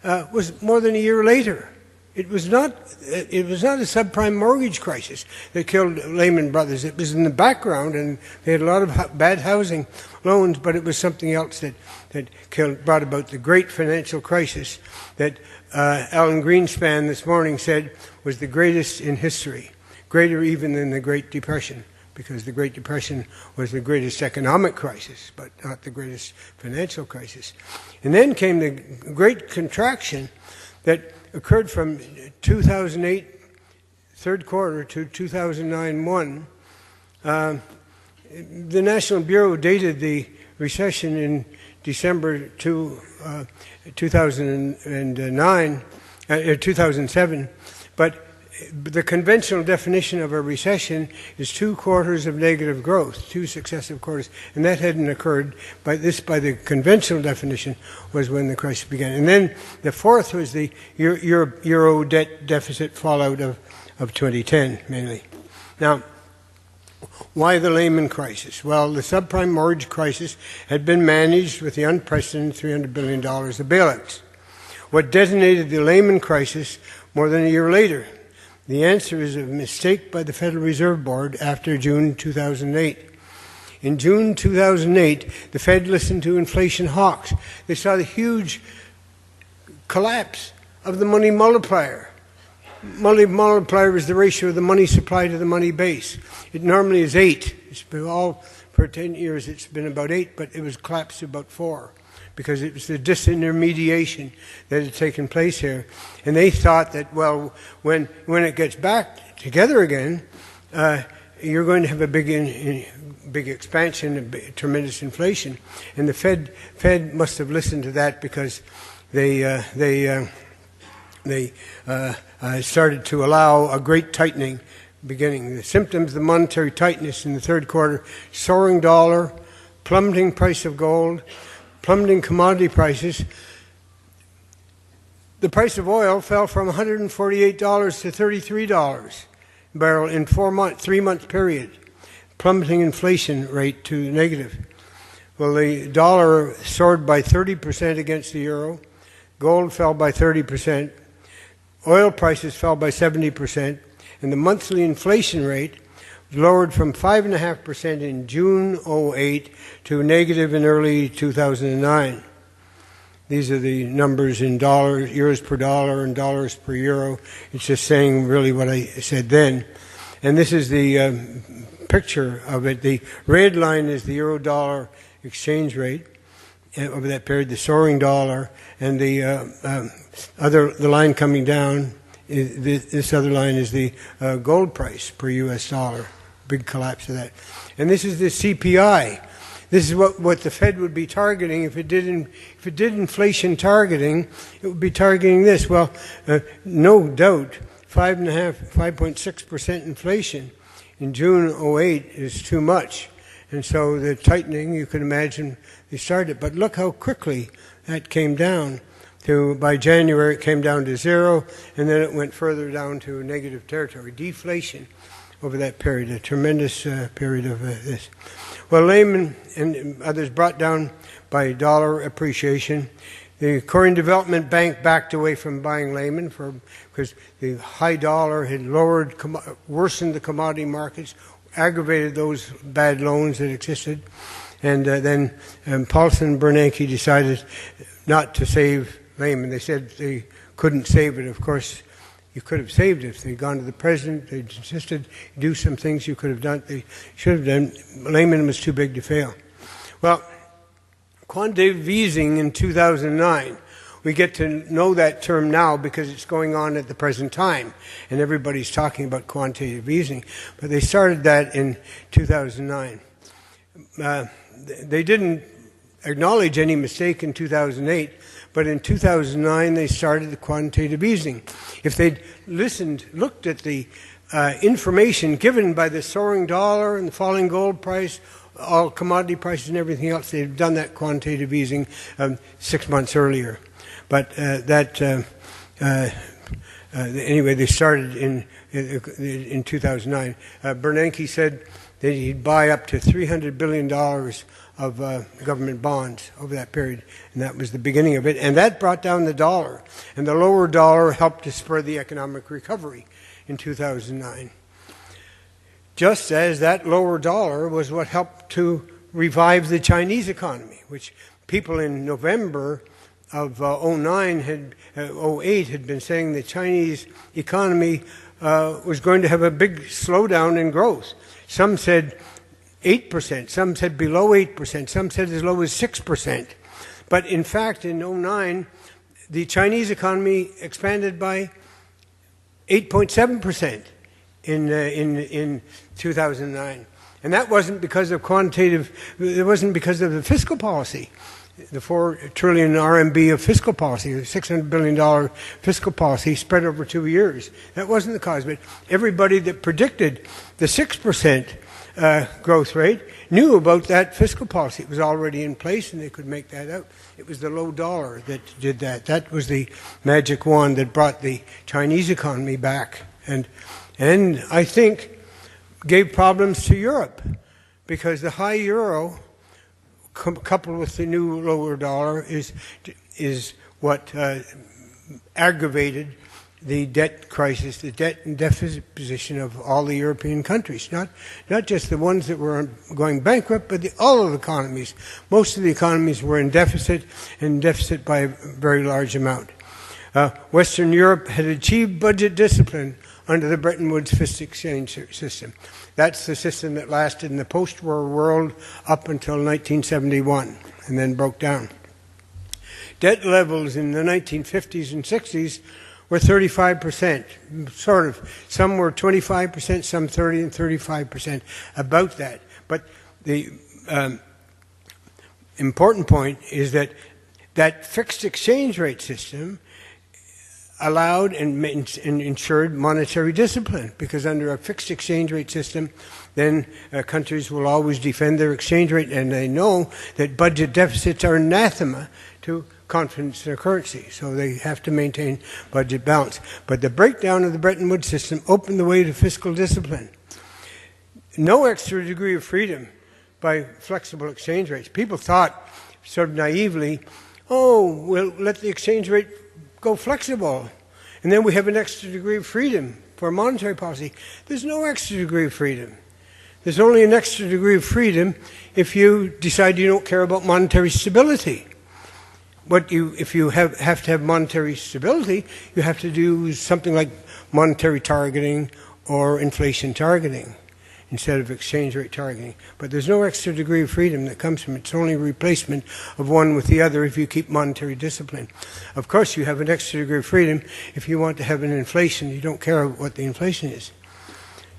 was more than a year later. It was not a subprime mortgage crisis that killed Lehman Brothers. It was in the background, and they had a lot of bad housing loans, but it was something else that brought about the great financial crisis that Alan Greenspan this morning said was the greatest in history, greater even than the Great Depression. because the Great Depression was the greatest economic crisis, but not the greatest financial crisis. And then came the great contraction that occurred from 2008, third quarter, to 2009-1. The National Bureau dated the recession in December 2007, but the conventional definition of a recession is 2 quarters of negative growth, 2 successive quarters, and that hadn't occurred. By the conventional definition was when the crisis began. And then the fourth was the Euro debt deficit fallout of 2010, mainly. Now, why the Lehman crisis? Well, the subprime mortgage crisis had been managed with the unprecedented $300 billion of bailouts. What detonated the Lehman crisis more than a year later? The answer is a mistake by the Federal Reserve Board after June 2008. In June 2008, the Fed listened to inflation hawks. They saw the huge collapse of the money multiplier. Money multiplier is the ratio of the money supply to the money base. It normally is 8. It's been for 10 years it's been about 8, but it was collapsed to about 4 because it was the disintermediation that had taken place here. And they thought that, well, when it gets back together again, you're going to have a big expansion, tremendous inflation. And the Fed must have listened to that because they started to allow a great tightening beginning. The symptoms of monetary tightness in the third quarter: soaring dollar, plummeting price of gold, plummeting commodity prices. The price of oil fell from $148 to $33 a barrel in 3-month period, plummeting inflation rate to negative. Well, the dollar soared by 30% against the euro, gold fell by 30%, oil prices fell by 70%, and the monthly inflation rate was lowered from 5.5% in June 2008 to negative in early 2009. These are the numbers in dollars, euros per dollar and dollars per euro. It's just saying really what I said then. And this is the picture of it. The red line is the euro-dollar exchange rate over that period, the soaring dollar, and the line coming down, this other line is the gold price per U.S. dollar. Big collapse of that. And this is the CPI. This is what the Fed would be targeting if it did inflation targeting. It would be targeting this. Well, no doubt, 5.6% inflation in June 2008 is too much. And so the tightening, you can imagine, they started. But look how quickly that came down. By January, it came down to 0, and then it went further down to negative territory. Deflation over that period, a tremendous period of this. Well, Lehman and others brought down by dollar appreciation. The Korean Development Bank backed away from buying Lehman because the high dollar had worsened the commodity markets, aggravated those bad loans that existed. And then Paulson and Bernanke decided not to save Lehman. They said they couldn't save it. Of course, you could have saved it if they'd gone to the president. They'd insisted do some things you could have done. They should have done. Lehman was too big to fail. Well, quantitative easing in 2009. We get to know that term now because it's going on at the present time, and everybody's talking about quantitative easing. But they started that in 2009. They didn't acknowledge any mistake in 2008, but in 2009 they started the quantitative easing. If they'd looked at the information given by the soaring dollar and the falling gold price, all commodity prices and everything else, they'd done that quantitative easing 6 months earlier. But anyway, they started in 2009. Bernanke said that he'd buy up to $300 billion of government bonds over that period, and that was the beginning of it. And that brought down the dollar, and the lower dollar helped to spur the economic recovery in 2009. Just as that lower dollar was what helped to revive the Chinese economy, which people in November of 08 had been saying the Chinese economy was going to have a big slowdown in growth. Some said 8%, some said below 8%, some said as low as 6%. But in fact, in 09, the Chinese economy expanded by 8.7% in 2009. And that wasn't because of it wasn't because of the fiscal policy. The 4 trillion RMB of fiscal policy, the $600 billion fiscal policy spread over 2 years. That wasn't the cause. But everybody that predicted the 6% growth rate knew about that fiscal policy. It was already in place and they could make that out. It was the low dollar that did that. That was the magic wand that brought the Chinese economy back. And I think gave problems to Europe because the high euro coupled with the new lower dollar is what aggravated the debt crisis, the debt and deficit position of all the European countries, not just the ones that were going bankrupt, but all of the economies. Most of the economies were in deficit, and deficit by a very large amount. Western Europe had achieved budget discipline under the Bretton Woods fiscal exchange system. That's the system that lasted in the post-war world up until 1971 and then broke down. Debt levels in the 1950s and 60s were 35%, sort of. Some were 25%, some 30 and 35%, about that. But the important point is that that fixed exchange rate system allowed and ensured monetary discipline, because under a fixed exchange rate system, then countries will always defend their exchange rate, and they know that budget deficits are anathema to confidence in their currency, so they have to maintain budget balance. But the breakdown of the Bretton Woods system opened the way to fiscal discipline. No extra degree of freedom by flexible exchange rates. People thought, sort of naively, oh, we'll let the exchange rate go flexible, and then we have an extra degree of freedom for monetary policy. There's no extra degree of freedom. There's only an extra degree of freedom if you decide you don't care about monetary stability. If you have to have monetary stability, you have to do something like monetary targeting or inflation targeting instead of exchange rate targeting. But there's no extra degree of freedom that comes from it. It's only a replacement of one with the other if you keep monetary discipline. Of course, you have an extra degree of freedom if you want to have an inflation. You don't care what the inflation is.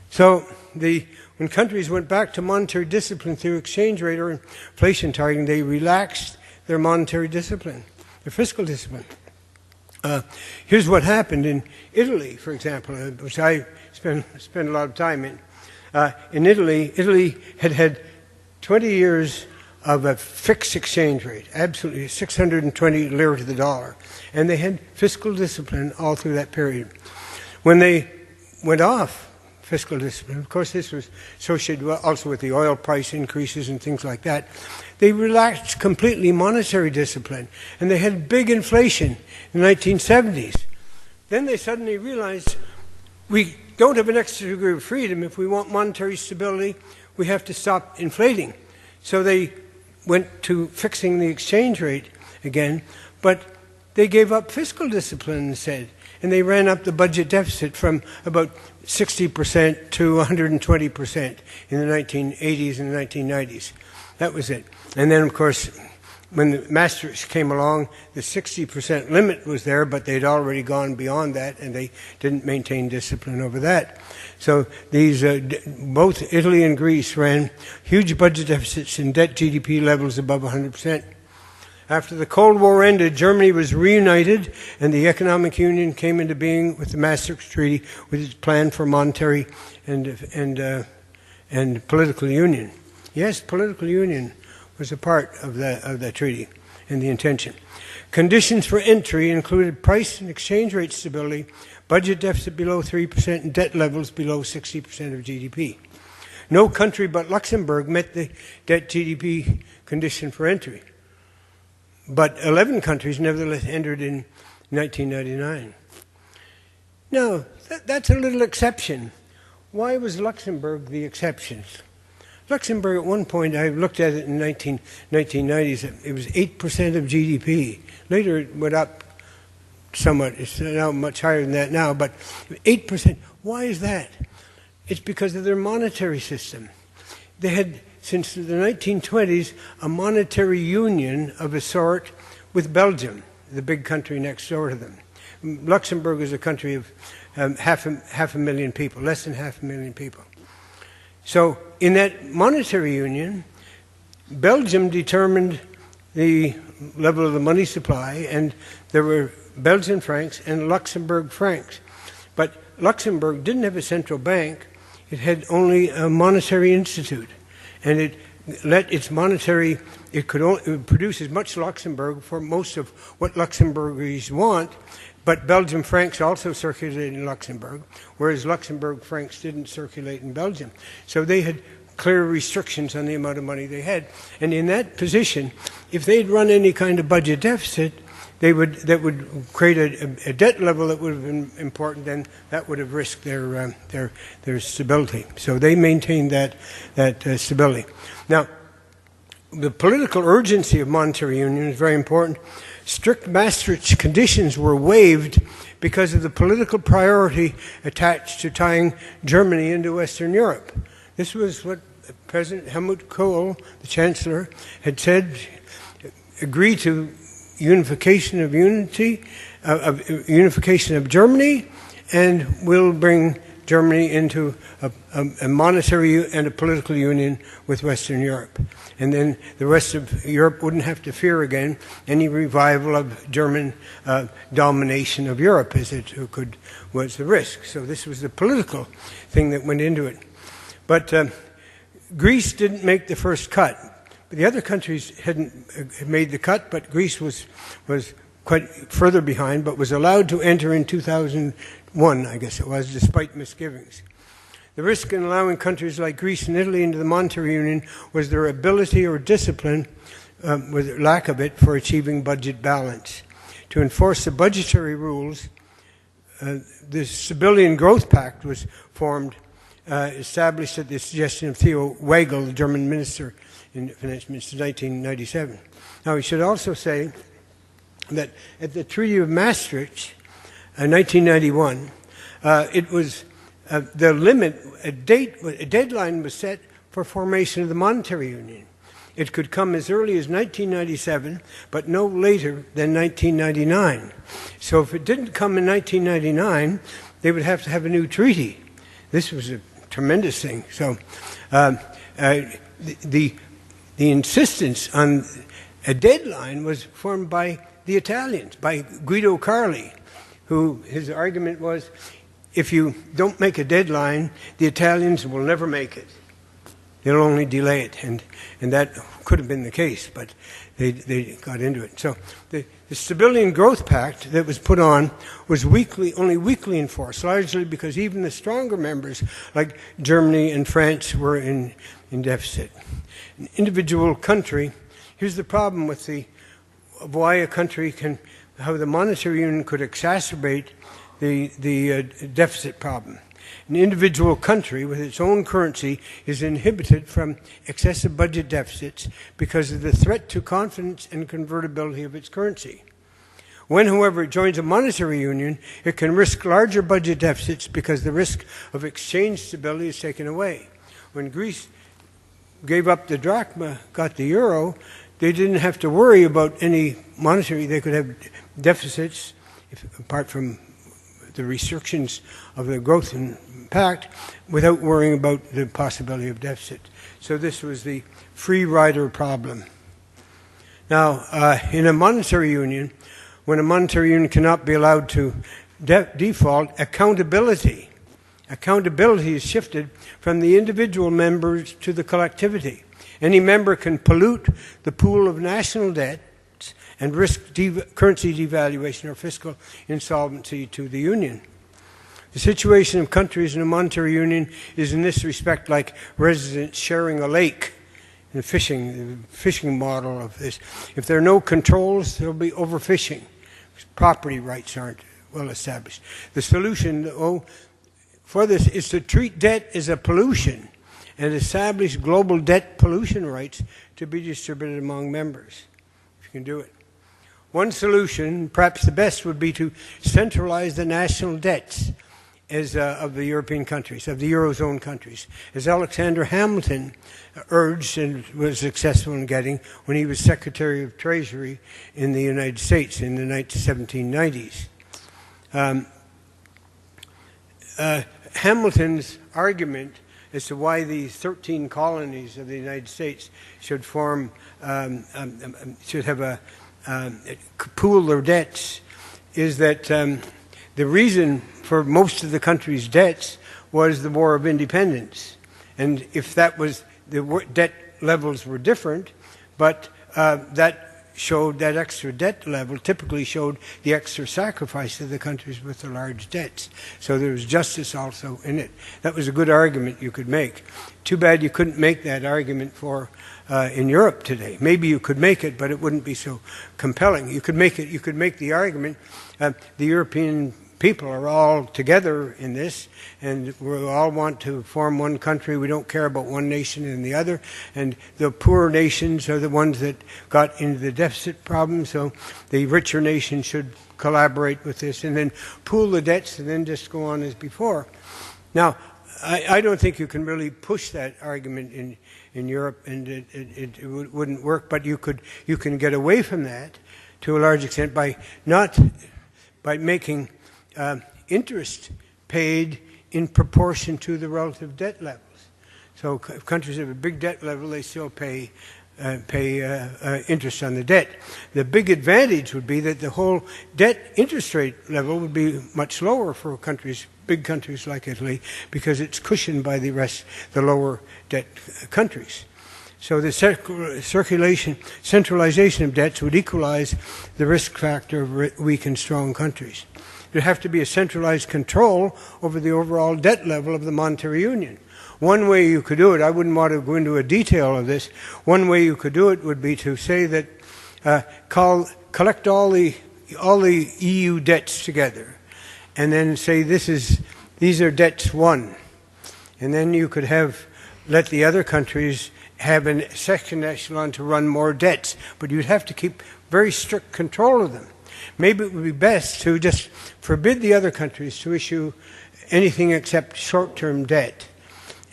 So when countries went back to monetary discipline through exchange rate or inflation targeting, they relaxed their monetary discipline, their fiscal discipline. Here's what happened in Italy, for example, which I spend a lot of time in. In Italy had had 20 years of a fixed exchange rate, absolutely 620 lira to the dollar, and they had fiscal discipline all through that period. When they went off fiscal discipline, of course this was associated also with the oil price increases and things like that, they relaxed completely monetary discipline, and they had big inflation in the 1970s. Then they suddenly realized we don't have an extra degree of freedom. If we want monetary stability, we have to stop inflating. So they went to fixing the exchange rate again, but they gave up fiscal discipline instead, and they ran up the budget deficit from about 60% to 120% in the 1980s and 1990s. That was it. And then, of course, when the Maastricht came along, the 60% limit was there, but they'd already gone beyond that, and they didn't maintain discipline over that. So these, both Italy and Greece ran huge budget deficits and debt GDP levels above 100%. After the Cold War ended, Germany was reunited, and the economic union came into being with the Maastricht Treaty, with its plan for monetary and political union. Yes, political union was a part of that treaty and the intention. Conditions for entry included price and exchange rate stability, budget deficit below 3%, and debt levels below 60% of GDP. No country but Luxembourg met the debt GDP condition for entry. But 11 countries nevertheless entered in 1999. Now, that's a little exception. Why was Luxembourg the exception? Luxembourg at one point, I looked at it in 1990s, it was 8% of GDP. Later it went up somewhat. It's now much higher than that now, but 8%. Why is that? It's because of their monetary system. They had, since the 1920s, a monetary union of a sort with Belgium, the big country next door to them. Luxembourg is a country of half a million people, less than 500,000 people. So in that monetary union, Belgium determined the level of the money supply, and there were Belgian francs and Luxembourg francs. But Luxembourg didn't have a central bank. It had only a monetary institute, and it let its monetary, it could produce as much Luxembourg for most of what Luxembourgese want, but Belgian francs also circulated in Luxembourg, whereas Luxembourg francs didn't circulate in Belgium. So they had clear restrictions on the amount of money they had. And in that position, if they'd run any kind of budget deficit, that would create a debt level that would have been important, and that would have risked their stability. So they maintained that stability. Now, the political urgency of monetary union is very important. Strict Maastricht conditions were waived because of the political priority attached to tying Germany into Western Europe. This was what President Helmut Kohl, the Chancellor, had said: agree to unification of Germany, and we'll bring Germany into a monetary and a political union with Western Europe. And then the rest of Europe wouldn't have to fear again any revival of German domination of Europe, as it was the risk. So this was the political thing that went into it. But Greece didn't make the first cut. The other countries hadn't made the cut, but Greece was quite further behind, but was allowed to enter in 2001, I guess it was, despite misgivings. The risk in allowing countries like Greece and Italy into the monetary union was their ability or discipline, with lack of it, for achieving budget balance. To enforce the budgetary rules, the Stability and Growth Pact was formed, established at the suggestion of Theo Waigel, the German minister, in finance minister, 1997. Now, we should also say that at the Treaty of Maastricht, 1991, it was the limit, a deadline was set for formation of the monetary union. It could come as early as 1997, but no later than 1999. So if it didn't come in 1999, they would have to have a new treaty. This was a tremendous thing. So the insistence on a deadline was formed by the Italians, by Guido Carli, who his argument was, if you don't make a deadline, the Italians will never make it. They'll only delay it. And that could have been the case, but they got into it. So the Stability and Growth Pact that was put on was only weakly enforced, largely because even the stronger members, like Germany and France, were in deficit. An individual country, here's the problem with why a country how the monetary union could exacerbate the deficit problem. An individual country with its own currency is inhibited from excessive budget deficits because of the threat to confidence and convertibility of its currency. When, however, it joins a monetary union, it can risk larger budget deficits because the risk of exchange stability is taken away. When Greece gave up the drachma, got the euro, they didn't have to worry about any monetary. They could have deficits, apart from the restrictions of the growth and pact, without worrying about the possibility of deficit. So this was the free rider problem. Now, in a monetary union, when a monetary union cannot be allowed to default, accountability is shifted from the individual members to the collectivity. Any member can pollute the pool of national debt and risk currency devaluation or fiscal insolvency to the union. The situation of countries in a monetary union is in this respect like residents sharing a lake. The fishing model of this. If there are no controls, there will be overfishing. Property rights aren't well established. The solution for this is to treat debt as a pollution and establish global debt pollution rights to be distributed among members. If you can do it. One solution, perhaps the best, would be to centralize the national debts of the European countries, of the Eurozone countries, as Alexander Hamilton urged and was successful in getting when he was Secretary of Treasury in the United States in the 1790s. Hamilton's argument as to why these 13 colonies of the United States should pool their debts is that the reason for most of the country's debts was the War of Independence. And if that was, the debt levels were different, but that extra debt level typically showed the extra sacrifice of the countries with the large debts. So there was justice also in it. That was a good argument you could make. Too bad you couldn't make that argument in Europe today. Maybe you could make it, but it wouldn't be so compelling. You could make the argument the European people are all together in this, and we all want to form one country. We don't care about one nation and the other, and the poor nations are the ones that got into the deficit problem, so the richer nations should collaborate with this and then pool the debts and then just go on as before. Now, I don't think you can really push that argument in Europe, and it wouldn't work, but you can get away from that to a large extent by making interest paid in proportion to the relative debt levels. So if countries have a big debt level, they still pay interest on the debt. The big advantage would be that the whole debt interest rate level would be much lower for countries, big countries like Italy, because it's cushioned by the lower debt countries. So the centralization of debts would equalize the risk factor of weak and strong countries. There'd have to be a centralized control over the overall debt level of the monetary union. One way you could do it, I wouldn't want to go into a detail of this, one way you could do it would be to say that collect all the EU debts together and then say these are debts one. And then you could let the other countries have a second echelon to run more debts, but you'd have to keep very strict control of them. Maybe it would be best to just forbid the other countries to issue anything except short-term debt,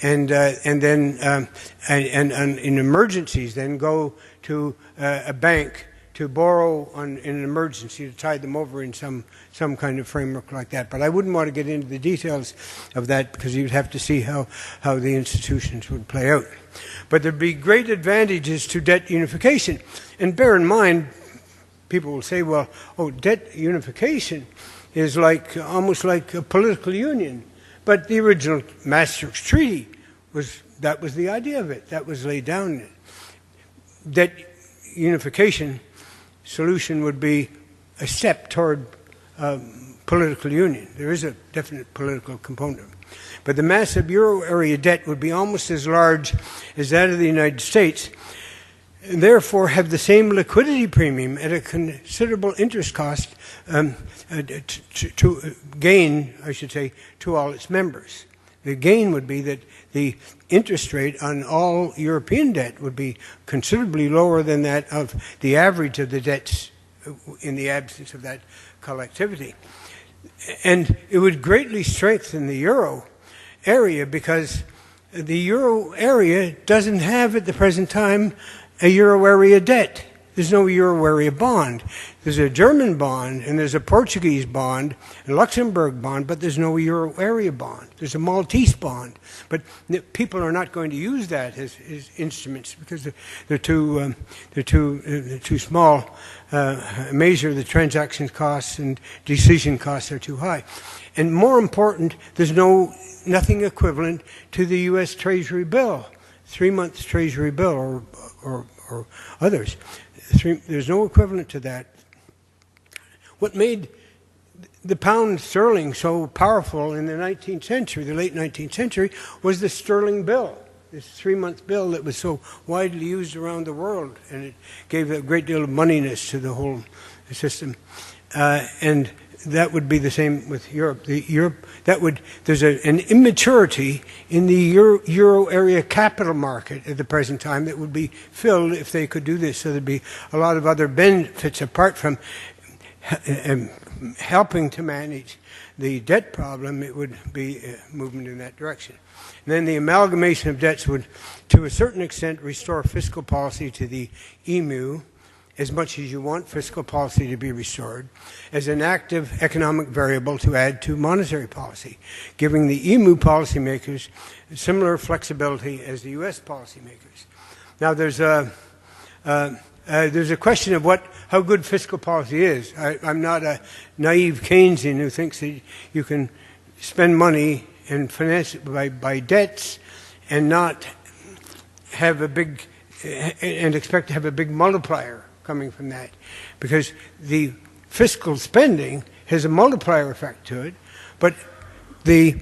and then in emergencies, then go to a bank to borrow in an emergency to tide them over in some kind of framework like that. But I wouldn't want to get into the details of that because you'd have to see how the institutions would play out. But there'd be great advantages to debt unification. And bear in mind, people will say, well, debt unification is almost like a political union. But the original Maastricht Treaty was the idea of it. That was laid down. Debt unification solution would be a step toward political union. There is a definite political component. But the massive euro area debt would be almost as large as that of the United States, and therefore have the same liquidity premium at a considerable interest cost to gain, I should say, to all its members. The gain would be that the interest rate on all European debt would be considerably lower than that of the average of the debts in the absence of that collectivity. And it would greatly strengthen the euro area because the euro area doesn't have at the present time a euro area debt. There's no euro area bond. There's a German bond, and there's a Portuguese bond, a Luxembourg bond, but there's no euro area bond. There's a Maltese bond, but people are not going to use that as instruments because they're too small. Measure the transaction costs and decision costs are too high. And more important, there's nothing equivalent to the U.S. Treasury bill, 3 months Treasury bill or others. There's no equivalent to that. What made the pound sterling so powerful in the 19th century, the late 19th century, was the sterling bill, this 3-month bill that was so widely used around the world, and it gave a great deal of moneyness to the whole system. And that would be the same with Europe. There's an immaturity in the euro area capital market at the present time that would be filled if they could do this. So there'd be a lot of other benefits apart from helping to manage the debt problem. It would be a movement in that direction. And then the amalgamation of debts would, to a certain extent, restore fiscal policy to the EMU, as much as you want fiscal policy to be restored, as an active economic variable to add to monetary policy, giving the EMU policymakers similar flexibility as the U.S. policymakers. Now, there's a question of how good fiscal policy is. I'm not a naive Keynesian who thinks that you can spend money and finance it by debts and not have a big and expect to have a big multiplier coming from that, because the fiscal spending has a multiplier effect to it, but the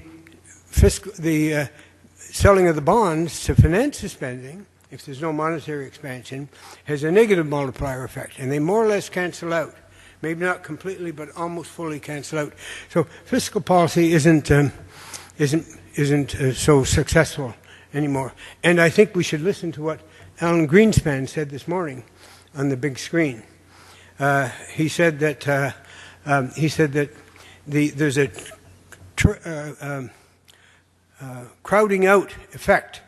selling of the bonds to finance the spending, if there's no monetary expansion, has a negative multiplier effect, and they more or less cancel out. Maybe not completely, but almost fully cancel out. So fiscal policy isn't so successful anymore. And I think we should listen to what Alan Greenspan said this morning on the big screen. He said that there's a crowding out effect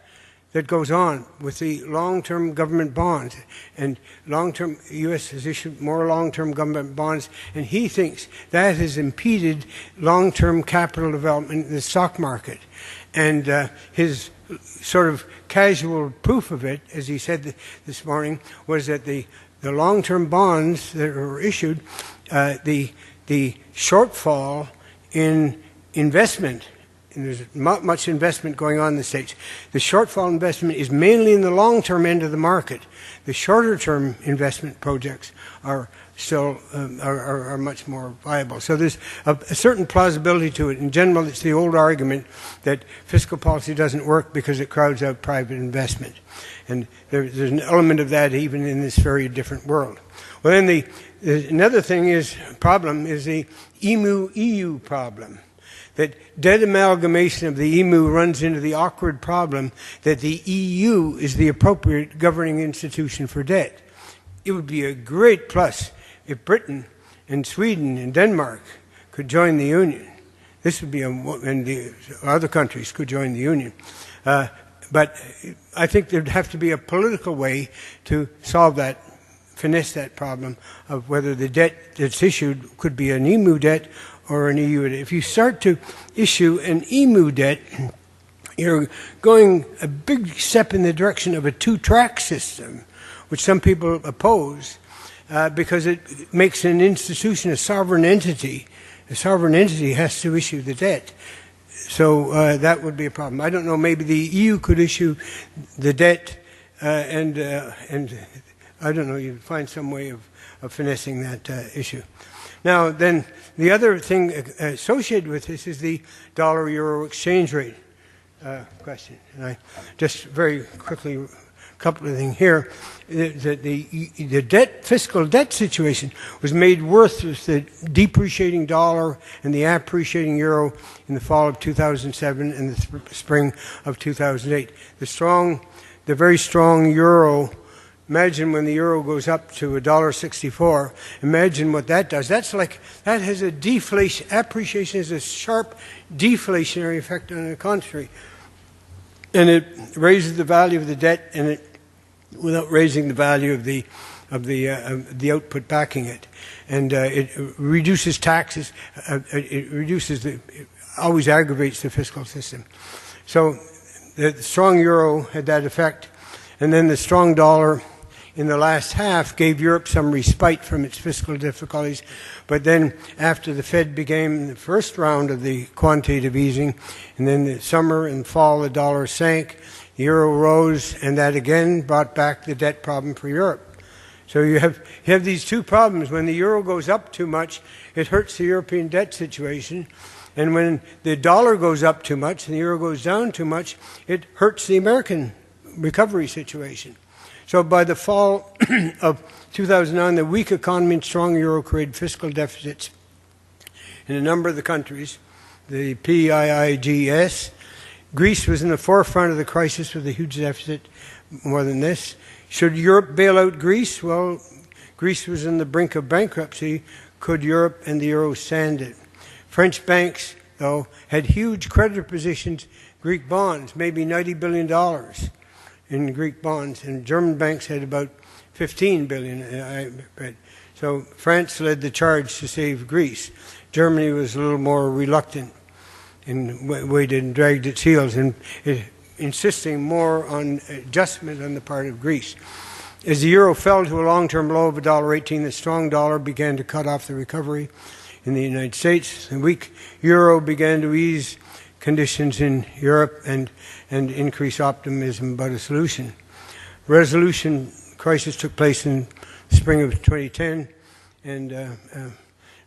that goes on with the long-term government bonds, and long-term U.S. has issued more long-term government bonds, and he thinks that has impeded long-term capital development in the stock market. And his sort of casual proof of it, as he said this morning, was that the long-term bonds that were issued, the shortfall in investment, and there's not much investment going on in the States. The shortfall investment is mainly in the long-term end of the market. The shorter-term investment projects are still are much more viable. So there's a certain plausibility to it. In general, it's the old argument that fiscal policy doesn't work because it crowds out private investment. And there's an element of that even in this very different world. Well, then another problem is the EMU-EU problem. That debt amalgamation of the EMU runs into the awkward problem that the EU is the appropriate governing institution for debt. It would be a great plus if Britain and Sweden and Denmark could join the Union. This would be, and the other countries could join the Union. But I think there'd have to be a political way to solve that, finesse that problem of whether the debt that's issued could be an EMU debt or an EU debt. If you start to issue an EMU debt, you're going a big step in the direction of a two-track system, which some people oppose, because it makes an institution a sovereign entity. A sovereign entity has to issue the debt. So that would be a problem. I don't know, maybe the EU could issue the debt, and I don't know, you'd find some way of finessing that issue. Now, then, the other thing associated with this is the dollar-euro exchange rate question. And I just very quickly, a couple of things here. The fiscal debt situation was made worse with the depreciating dollar and the appreciating euro in the fall of 2007 and the spring of 2008. The very strong euro. Imagine when the euro goes up to $1.64. Imagine what that does. That has a deflation. Appreciation has a sharp deflationary effect on the country, and it raises the value of the debt, and it without raising the value of the output backing it, and it reduces taxes. It always aggravates the fiscal system. So the strong euro had that effect, and then the strong dollar in the last half gave Europe some respite from its fiscal difficulties. But then after the Fed began the first round of the quantitative easing, and then the summer and fall the dollar sank, the euro rose, and that again brought back the debt problem for Europe. So you have these two problems. When the euro goes up too much, it hurts the European debt situation. And when the dollar goes up too much and the euro goes down too much, it hurts the American recovery situation. So by the fall of 2009, the weak economy and strong euro created fiscal deficits in a number of the countries, the PIIGS. Greece was in the forefront of the crisis with a huge deficit, more than this. Should Europe bail out Greece? Well, Greece was on the brink of bankruptcy. Could Europe and the euro stand it? French banks, though, had huge creditor positions, Greek bonds, maybe $90 billion in Greek bonds, and German banks had about 15 billion. So France led the charge to save Greece. Germany was a little more reluctant and waited and dragged its heels, and insisting more on adjustment on the part of Greece. As the euro fell to a long-term low of $1.18, the strong dollar began to cut off the recovery in the United States. The weak euro began to ease conditions in Europe and increase optimism about a solution. Resolution crisis took place in the spring of 2010, and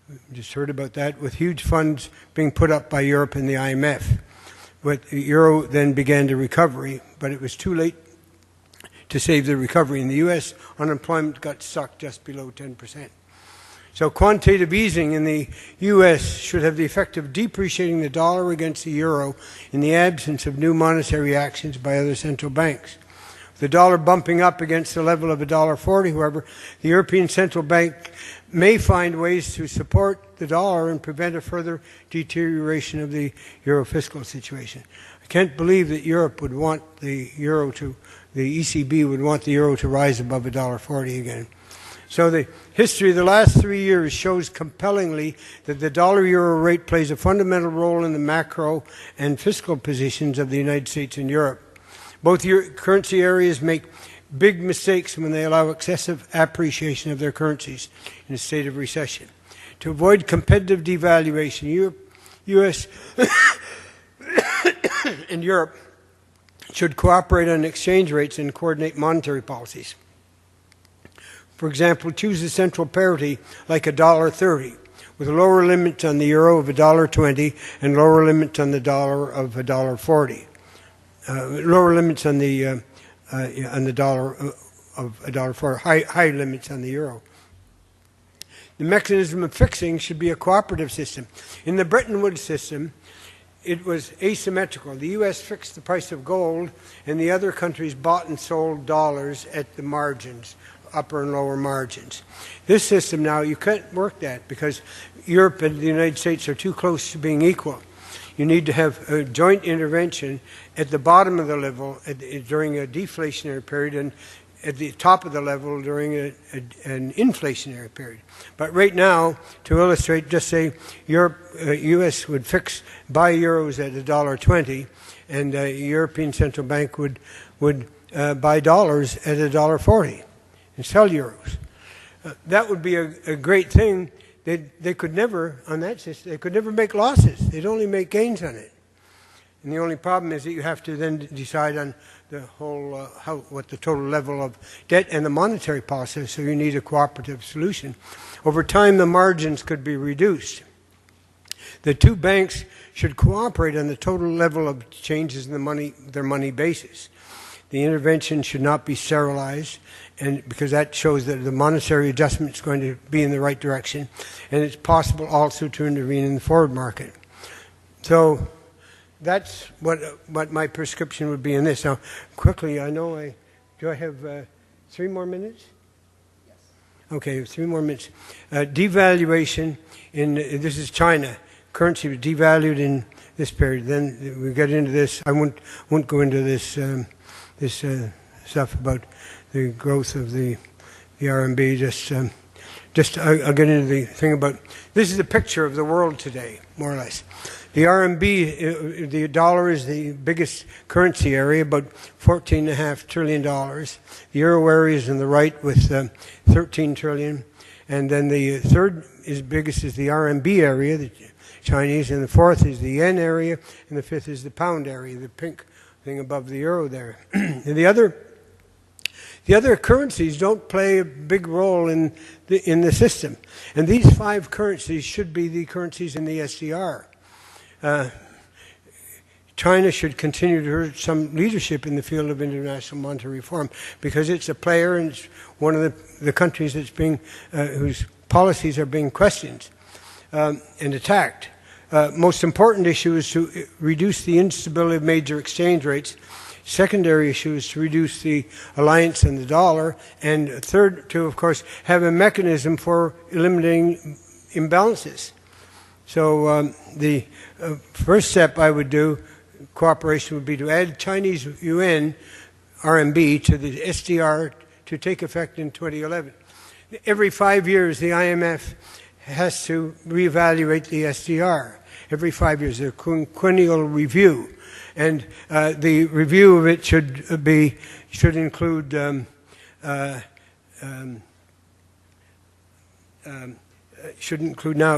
we just heard about that, with huge funds being put up by Europe and the IMF. But the euro then began to recovery, but it was too late to save the recovery. In the U.S., unemployment got stuck just below 10%. So quantitative easing in the U.S. should have the effect of depreciating the dollar against the euro in the absence of new monetary actions by other central banks. With the dollar bumping up against the level of $1.40, however, the European Central Bank may find ways to support the dollar and prevent a further deterioration of the euro fiscal situation. I can't believe that Europe would want the ECB would want the euro to rise above $1.40 again. So the history of the last 3 years shows compellingly that the dollar-euro rate plays a fundamental role in the macro and fiscal positions of the United States and Europe. Both currency areas make big mistakes when they allow excessive appreciation of their currencies in a state of recession. To avoid competitive devaluation, U.S. and Europe should cooperate on exchange rates and coordinate monetary policies. For example, choose a central parity like $1.30, with lower limits on the euro of $1.20 and lower limits on the dollar of $1.40. Lower limits on the dollar of $1.40, high limits on the euro. The mechanism of fixing should be a cooperative system. In the Bretton Woods system, it was asymmetrical. The U.S. fixed the price of gold, and the other countries bought and sold dollars at the margins, upper and lower margins. This system now, you can't work that because Europe and the United States are too close to being equal. You need to have a joint intervention at the bottom of the level during a deflationary period and at the top of the level during an inflationary period. But right now, to illustrate, just say U.S. would buy euros at $1.20, and European Central Bank would buy dollars at $1.40 and sell euros. That would be a great thing. They could never, on that system, they could never make losses. They'd only make gains on it. And the only problem is that you have to then decide on the whole, what the total level of debt and the monetary policy is, so you need a cooperative solution. Over time, the margins could be reduced. The two banks should cooperate on the total level of changes in their money basis. The intervention should not be sterilized, and because that shows that the monetary adjustment is going to be in the right direction, and it's possible also to intervene in the forward market. So that's what my prescription would be in this. Now, quickly, do I have 3 more minutes? Yes. Okay, 3 more minutes. Devaluation this is China. Currency was devalued in this period. Then we get into this. I won't go into this stuff about the growth of the RMB. I'll get into the thing about, this is a picture of the world today, more or less. The RMB, the dollar is the biggest currency area, about $14.5 trillion. The euro area is on the right with 13 trillion. And then the third biggest is the RMB area, the Chinese, and the fourth is the yen area, and the fifth is the pound area, the pink thing above the euro there. And the other currencies don't play a big role in the system. And these 5 currencies should be the currencies in the SDR. China should continue to exert some leadership in the field of international monetary reform because it's a player and it's one of the countries that's whose policies are being questioned. and attacked. Most important issue is to reduce the instability of major exchange rates. Secondary issue is to reduce the reliance on the dollar. And third, to, of course, have a mechanism for eliminating imbalances. So the first step I would do, cooperation, would be to add Chinese yuan, RMB, to the SDR to take effect in 2011. Every 5 years, the IMF has to reevaluate the SDR. Every 5 years, a quinquennial review. And the review of it should include now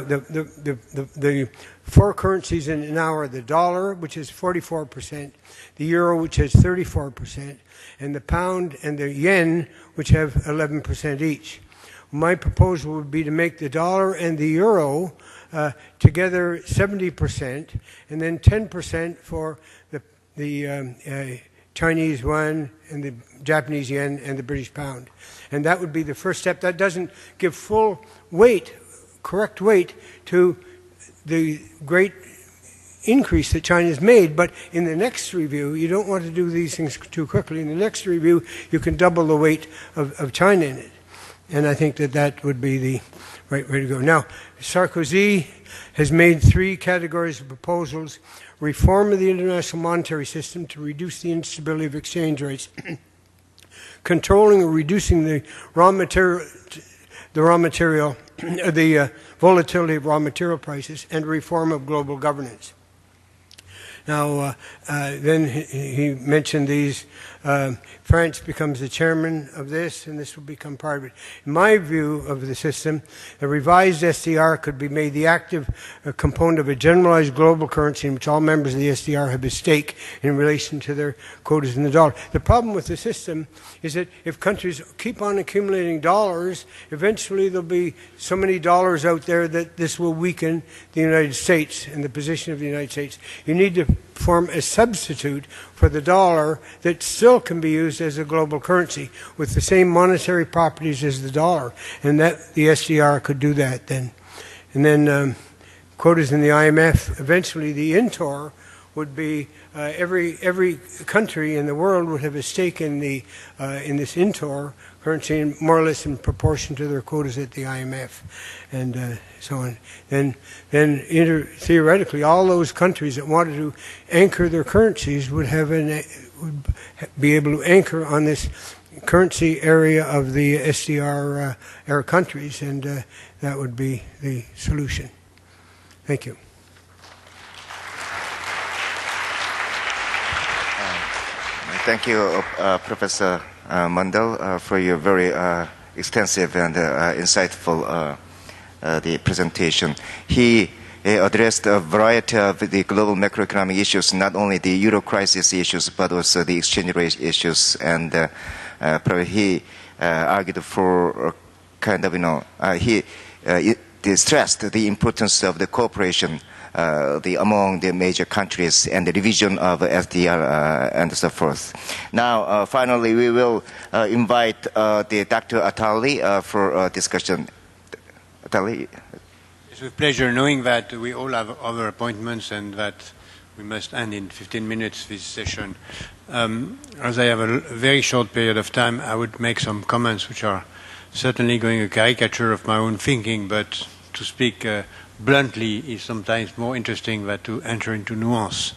the four currencies now are the dollar, which is 44%, the euro, which has 34%, and the pound and the yen, which have 11% each. My proposal would be to make the dollar and the euro together 70%, and then 10% for the Chinese yuan and the Japanese yen and the British pound. And that would be the first step. That doesn't give full weight, correct weight, to the great increase that China's made. But in the next review, you don't want to do these things too quickly. In the next review, you can double the weight of China in it. And I think that that would be the right way to go. Now, Sarkozy has made 3 categories of proposals: reform of the international monetary system to reduce the instability of exchange rates, controlling or reducing the volatility of raw material prices, and reform of global governance. Now, then he mentioned these. France becomes the chairman of this, and this will become part of it. In my view of the system, a revised SDR could be made the active component of a generalized global currency in which all members of the SDR have a stake in relation to their quotas in the dollar. The problem with the system is that if countries keep on accumulating dollars, eventually there'll be so many dollars out there that this will weaken the United States and the position of the United States. You need to form a substitute for the dollar that still can be used as a global currency with the same monetary properties as the dollar, and that the SDR could do that then. And then quotas in the IMF, eventually the INTOR would be every country in the world would have a stake in the in this INTOR currency, more or less in proportion to their quotas at the IMF, and so on. Then theoretically, all those countries that wanted to anchor their currencies would be able to anchor on this currency area of the SDR era countries, and that would be the solution. Thank you. Thank you, Professor Mandel, for your very extensive and insightful the presentation. He addressed a variety of the global macroeconomic issues, not only the euro crisis issues, but also the exchange rate issues. And probably he argued for kind of, he stressed the importance of the cooperation among the major countries and the revision of SDR and so forth. Now, finally, we will invite the Dr. Attali for discussion. Attali? It's with pleasure, knowing that we all have other appointments and that we must end in 15 minutes this session. As I have a very short period of time, I would make some comments which are certainly going a caricature of my own thinking, but to speak bluntly is sometimes more interesting than to enter into nuance.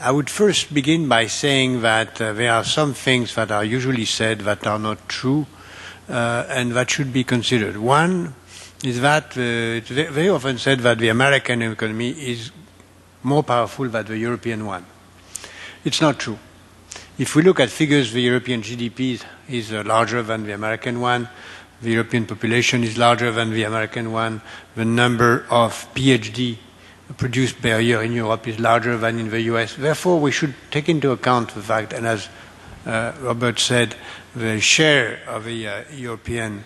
I would first begin by saying that there are some things that are usually said that are not true and that should be considered. One is that it's very often said that the American economy is more powerful than the European one. It's not true. If we look at figures, the European GDP is larger than the American one. The European population is larger than the American one. The number of PhD produced per year in Europe is larger than in the US. Therefore, we should take into account the fact, and as Robert said, the share of the European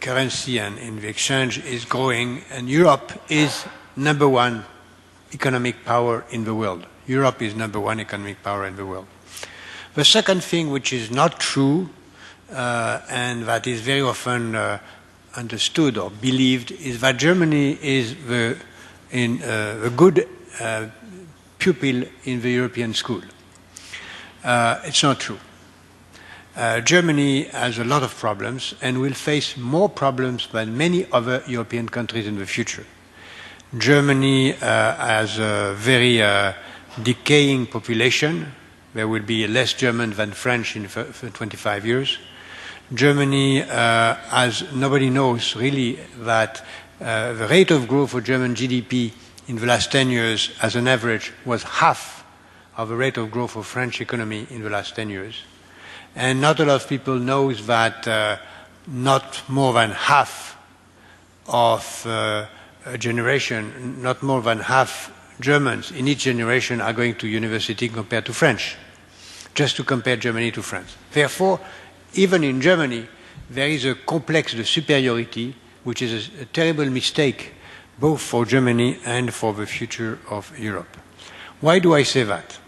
currency and in the exchange is growing, and Europe is number one economic power in the world. Europe is number one economic power in the world. The second thing which is not true, and that is very often understood or believed is that Germany is a good pupil in the European school. It's not true. Germany has a lot of problems and will face more problems than many other European countries in the future. Germany has a very decaying population. There will be less German than French in 25 years. Germany, as nobody knows really, that the rate of growth for German GDP in the last 10 years as an average was half of the rate of growth of French economy in the last 10 years. And not a lot of people know that not more than half of a generation, not more than half Germans in each generation are going to university compared to French, just to compare Germany to France. Therefore, even in Germany, there is a complex de superiority, which is a terrible mistake both for Germany and for the future of Europe. Why do I say that?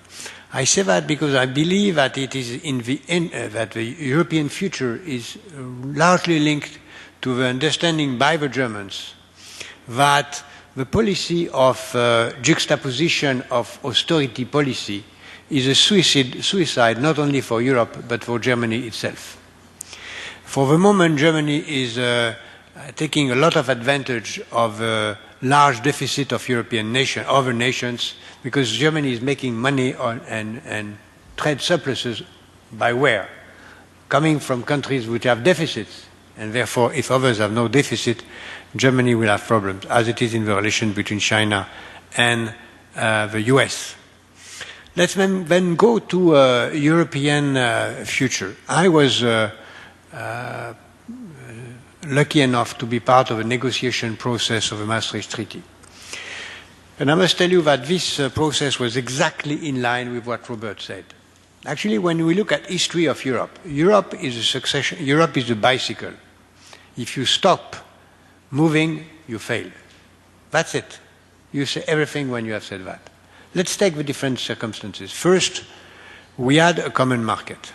I say that because I believe that it is in the end, that the European future is largely linked to the understanding by the Germans that the policy of juxtaposition of austerity policy is a suicide not only for Europe but for Germany itself. For the moment, Germany is taking a lot of advantage of the large deficit of other nations, because Germany is making money on and trade surpluses by where? Coming from countries which have deficits, and therefore if others have no deficit, Germany will have problems, as it is in the relation between China and the US. Let's then go to European future. I was lucky enough to be part of a negotiation process of the Maastricht Treaty. And I must tell you that this process was exactly in line with what Robert said. Actually, when we look at history of Europe, Europe is a bicycle. If you stop moving, you fail. That's it. You say everything when you have said that. Let's take the different circumstances. First, we had a common market.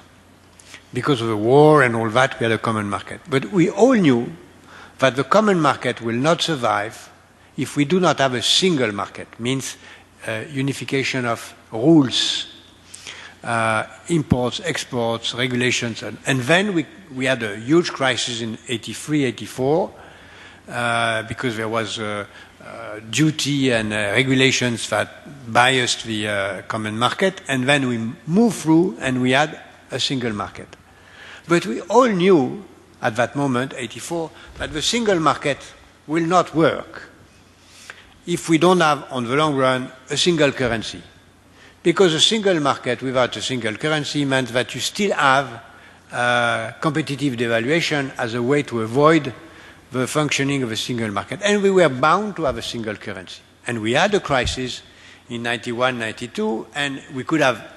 Because of the war and all that, we had a common market. But we all knew that the common market will not survive if we do not have a single market, means unification of rules, imports, exports, regulations. And then we had a huge crisis in 83, 84, because there was duty and regulations that biased the common market. And then we moved through and we had a single market. But we all knew at that moment, 84, that the single market will not work if we don't have, on the long run, a single currency. Because a single market without a single currency meant that you still have competitive devaluation as a way to avoid the functioning of a single market. And we were bound to have a single currency. And we had a crisis in 91, 92, and we could have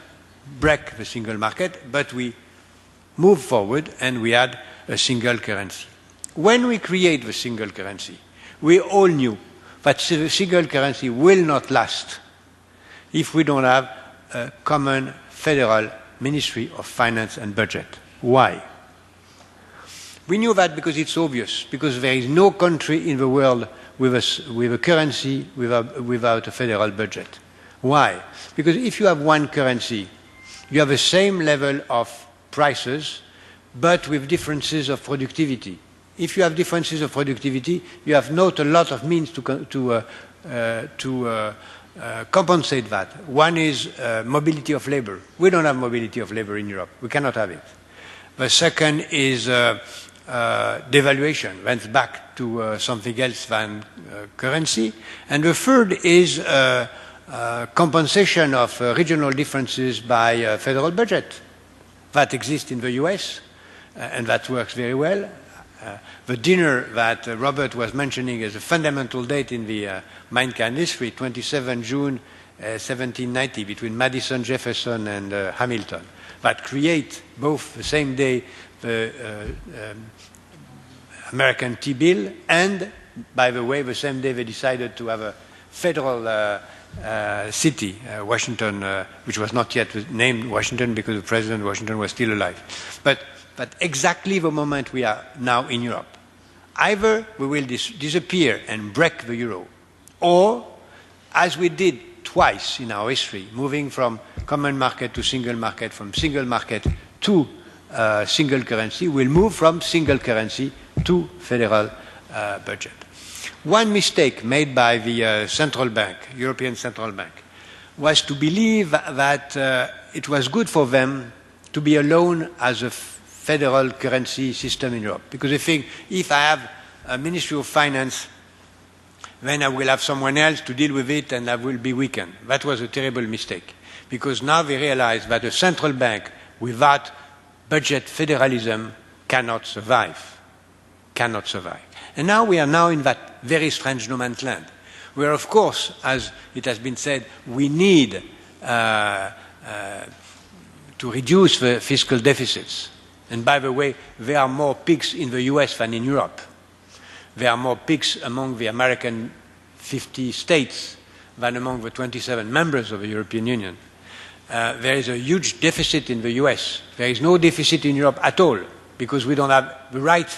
break the single market, but we moved forward and we had a single currency. When we create the single currency, we all knew that the single currency will not last if we don't have a common federal Ministry of Finance and Budget. Why? We knew that because it's obvious, because there is no country in the world with a currency without a federal budget. Why? Because if you have one currency, you have the same level of prices, but with differences of productivity. If you have differences of productivity, you have not a lot of means to compensate that. One is mobility of labor. We don't have mobility of labor in Europe. We cannot have it. The second is devaluation, went back to something else than currency. And the third is compensation of regional differences by federal budget. That exists in the US, and that works very well. The dinner that Robert was mentioning as a fundamental date in the mankind history, 27 June 1790, between Madison, Jefferson, and Hamilton, that create both the same day the American T-bill, and, by the way, the same day they decided to have a federal city, Washington, which was not yet named Washington because the President Washington was still alive. But exactly the moment we are now in Europe. Either we will disappear and break the euro, or, as we did twice in our history, moving from common market to single market, from single market to single currency, we'll move from single currency to federal budget. One mistake made by the central bank, European Central Bank, was to believe that it was good for them to be alone as a federal currency system in Europe. Because they think, if I have a Ministry of Finance, then I will have someone else to deal with it and I will be weakened. That was a terrible mistake. Because now they realize that a central bank without budget federalism cannot survive. Cannot survive. And now we are now in that very strange no man's land, where, of course, as it has been said, we need to reduce the fiscal deficits. And by the way, there are more pigs in the US than in Europe. There are more pigs among the American 50 states than among the 27 members of the European Union. There is a huge deficit in the US. There is no deficit in Europe at all, because we don't have the right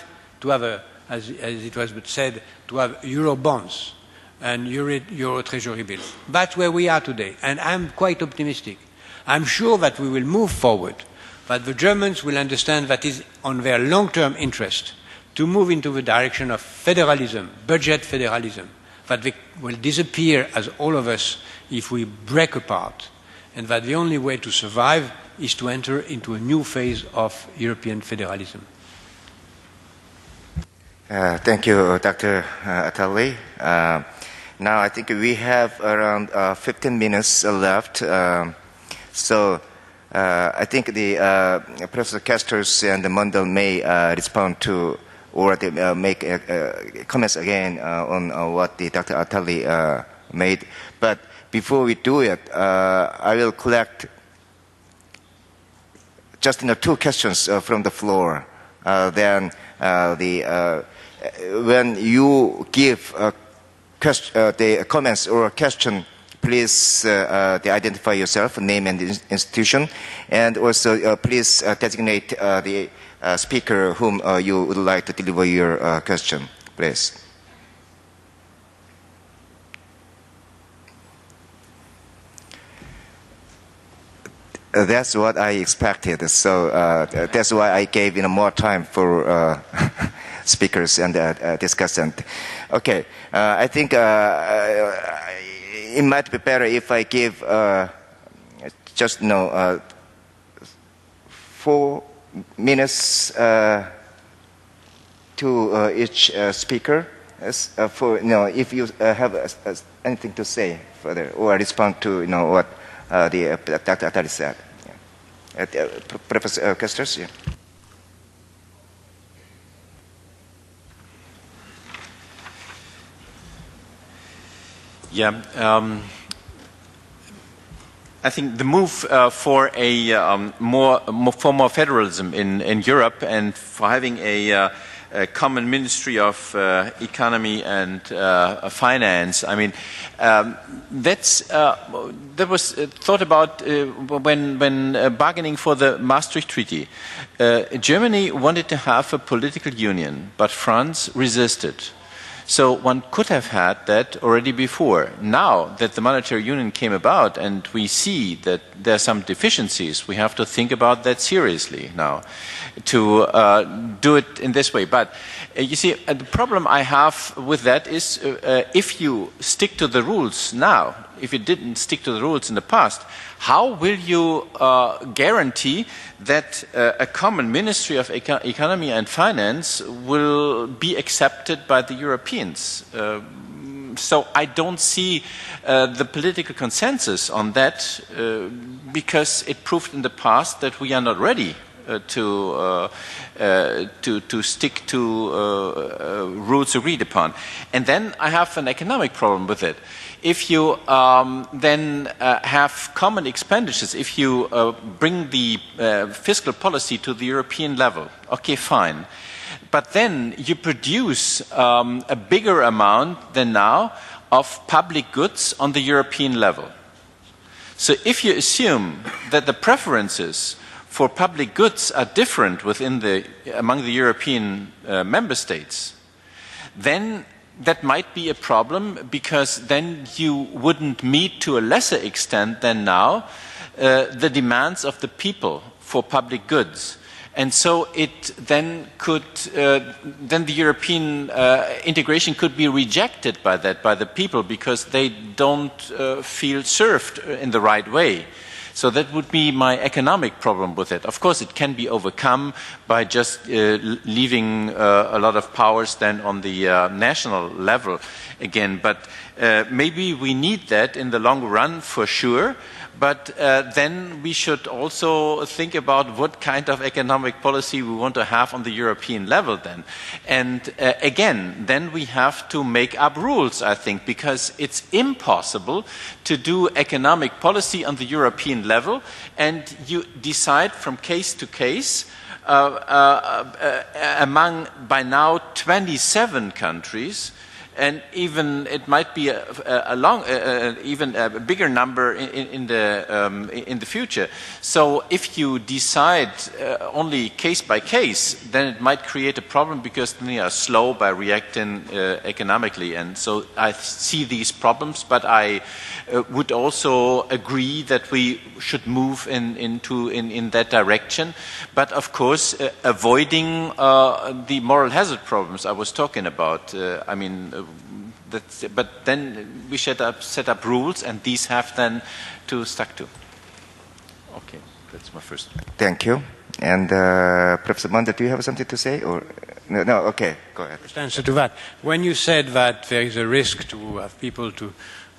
to have, as it was said, to have euro bonds and euro treasury bills. That's where we are today, and I'm quite optimistic. I'm sure that we will move forward, that the Germans will understand that it is on their long-term interest to move into the direction of federalism, budget federalism, that they will disappear as all of us if we break apart, and that the only way to survive is to enter into a new phase of European federalism. Thank you, Dr. Attali. Now I think we have around 15 minutes left. So I think the Professor Kesters and Mundell may respond to or they make comments again on what the Dr. Attali made. But before we do it, I will collect just 2 questions from the floor. Then when you give the comments or a question, please identify yourself, name and institution, and also please designate the speaker whom you would like to deliver your question, please. That's what I expected, so that's why I gave more time for speakers and discussant. Okay, I think it might be better if I give just 4 minutes to each speaker. For if you have anything to say further or respond to what the Dr. Attali said. Yeah. Professor Kesters, yeah. Yeah, I think the move for more federalism in Europe and for having a common ministry of economy and finance. I mean, that was thought about when bargaining for the Maastricht Treaty. Germany wanted to have a political union, but France resisted. So one could have had that already before. Now that the monetary union came about and we see that there are some deficiencies, we have to think about that seriously now to do it in this way. But you see, the problem I have with that is if you stick to the rules now, if you didn't stick to the rules in the past, how will you guarantee that a common ministry of economy and finance will be accepted by the Europeans? So I don't see the political consensus on that because it proved in the past that we are not ready to stick to rules agreed upon. And then I have an economic problem with it. If you then have common expenditures, if you bring the fiscal policy to the European level, okay, fine. But then you produce a bigger amount than now of public goods on the European level. So if you assume that the preferences for public goods are different among the European member states, then that might be a problem, because then you wouldn't meet to a lesser extent than now the demands of the people for public goods. And so it then could, then the European integration could be rejected by that, by the people, because they don't feel served in the right way. So that would be my economic problem with it. Of course, it can be overcome by just leaving a lot of powers then on the national level again. But maybe we need that in the long run for sure. But then we should also think about what kind of economic policy we want to have on the European level then. And again, then we have to make up rules, I think, because it's impossible to do economic policy on the European level and you decide from case to case among by now 27 countries. And even it might be even a bigger number in the future. So if you decide only case by case, then it might create a problem, because they are slow by reacting economically. And so I see these problems, but I would also agree that we should move in that direction. But of course, avoiding the moral hazard problems I was talking about. I mean. But then we should set up rules, and these have then to stick to. Okay, that's my first. Thank you. And Professor Manda, do you have something to say? Or no, okay, go ahead. Just answer to that. When you said that there is a risk to have people to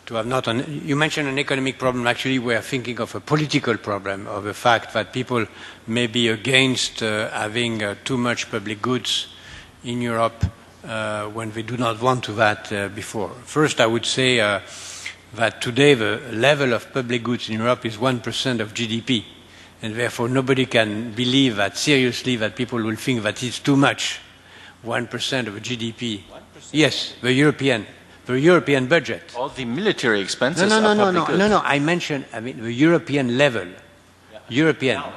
have not you mentioned an economic problem. Actually, we are thinking of a political problem, of the fact that people may be against having too much public goods in Europe. When we do not want to that before. First, I would say that today the level of public goods in Europe is 1% of GDP, and therefore nobody can believe that seriously that people will think that it's too much. 1% of GDP. 1%? Yes, the European budget. All the military expenses. No. I mentioned, the European level. Yeah.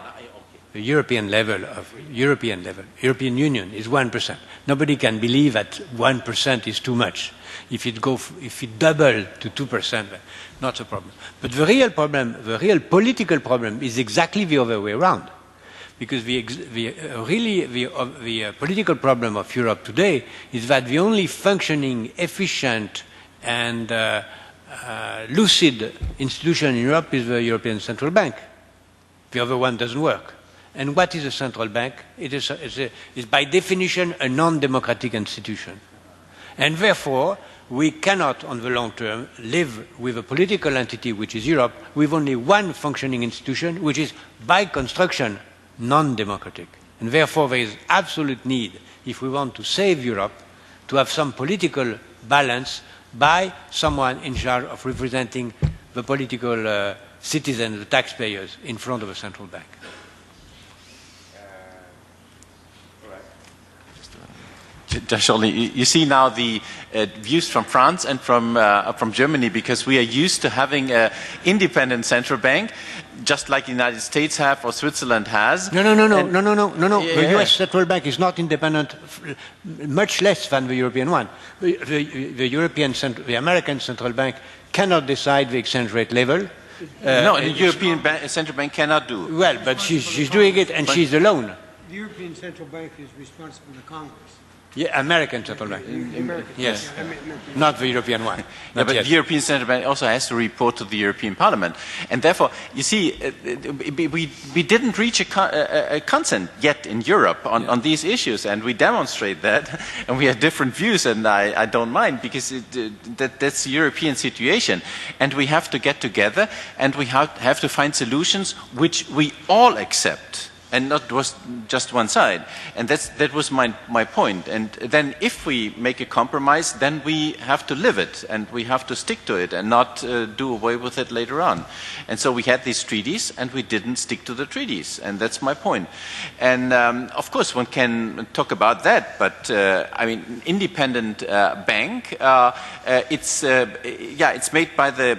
European Union is 1%. Nobody can believe that 1% is too much. If it double to 2%, not a problem. But the real political problem is exactly the other way around. Because the political problem of Europe today is that the only functioning, efficient, and lucid institution in Europe is the European Central Bank. The other one doesn't work. And what is a central bank? It is by definition a non-democratic institution. And therefore, we cannot, on the long term, live with a political entity, which is Europe, with only one functioning institution, which is, by construction, non-democratic. And therefore, there is absolute need, if we want to save Europe, to have some political balance by someone in charge of representing the political citizens, the taxpayers, in front of a central bank. Just only, you see now the views from France and from Germany, because we are used to having an independent central bank, just like the United States have or Switzerland has. No. The U.S. central bank is not independent, much less than the European one. The American central bank cannot decide the exchange rate level. No, the European central bank cannot do. Well, but she's doing it, and she's alone. The European Central Bank is responsible to Congress. Yeah, American Central Bank. Yes, not the European one. Yeah, but the European Central Bank also has to report to the European Parliament. And therefore, you see, we didn't reach a consent yet in Europe on these issues, and we demonstrate that, and we have different views, and I don't mind, because that's the European situation. And we have to get together, and we have to find solutions which we all accept. And not just one side. And that was my point. And then if we make a compromise, then we have to live it, and we have to stick to it, and not do away with it later on. And so we had these treaties, and we didn't stick to the treaties. And that's my point. And of course, one can talk about that, but I mean, independent bank, it's made by the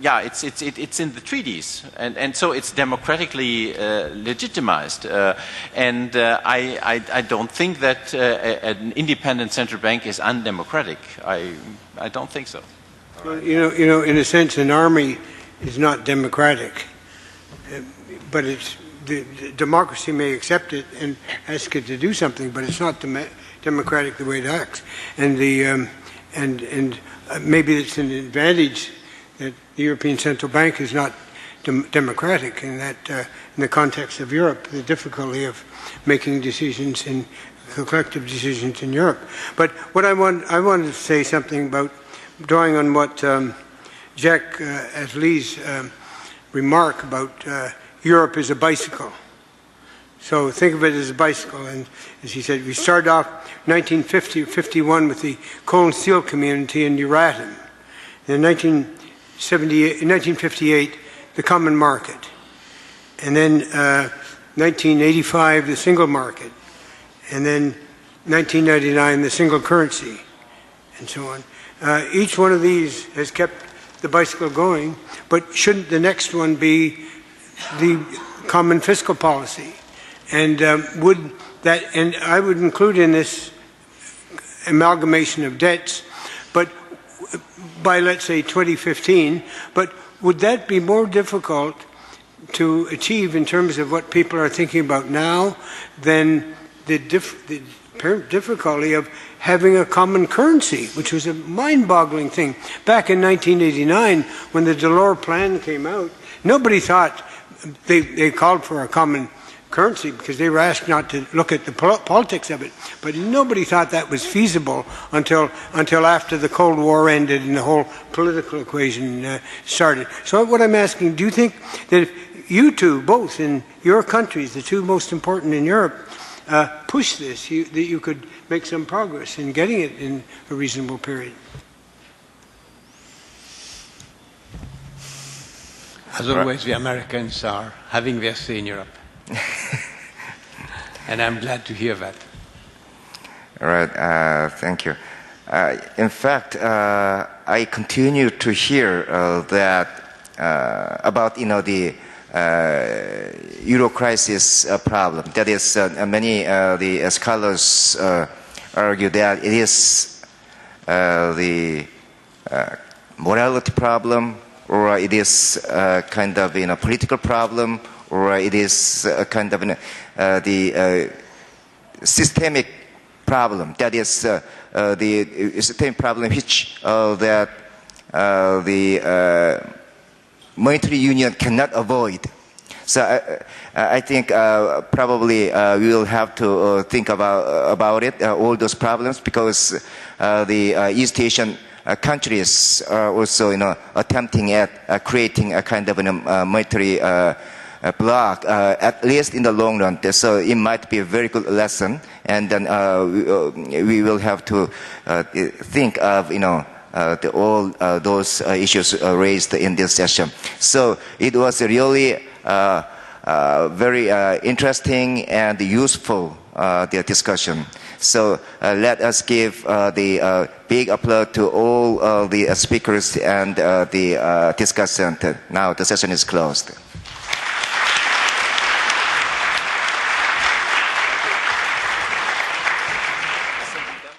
yeah, it's in the treaties, and so it's democratically legitimized. And I don't think that an independent central bank is undemocratic. I don't think so. Well, you know, in a sense, an army is not democratic, but it's the democracy may accept it and ask it to do something, but it's not democratic the way it acts. And maybe it's an advantage that the European Central Bank is not democratic, and that in the context of Europe, the difficulty of making decisions in collective decisions in Europe. But what I wanted to say something about, drawing on what Jacques Attali's remark about Europe is a bicycle. So think of it as a bicycle, and as he said, we started off 1950 or 51 with the coal and steel community in Euratom. In 1958, the common market. And then 1985, the single market. And then 1999, the single currency, and so on. Each one of these has kept the bicycle going, but shouldn't the next one be the common fiscal policy? And would that, and I would include in this amalgamation of debts, but by, let's say, 2015, but would that be more difficult to achieve in terms of what people are thinking about now than the difficulty of having a common currency, which was a mind-boggling thing. Back in 1989, when the Delors plan came out, nobody thought, they called for a common currency because they were asked not to look at the politics of it, but nobody thought that was feasible until after the Cold War ended and the whole political equation started. So what I'm asking, do you think that if you two, both in your countries, the two most important in Europe, push this, that you could make some progress in getting it in a reasonable period? As always, the Americans are having their say in Europe. And I'm glad to hear that. All right, thank you. In fact, I continue to hear that about the Euro crisis problem. That is, many the scholars argue that it is the morality problem, or it is kind of political problem, or it is kind of the systemic problem. That is the systemic problem which that the monetary union cannot avoid. So I think probably we will have to think about it, all those problems, because the East Asian countries are also attempting at creating a kind of monetary block, at least in the long run. So it might be a very good lesson, and then we will have to think of all those issues raised in this session. So it was really very interesting and useful the discussion. So let us give the big applause to all the speakers and the discussant. Now the session is closed.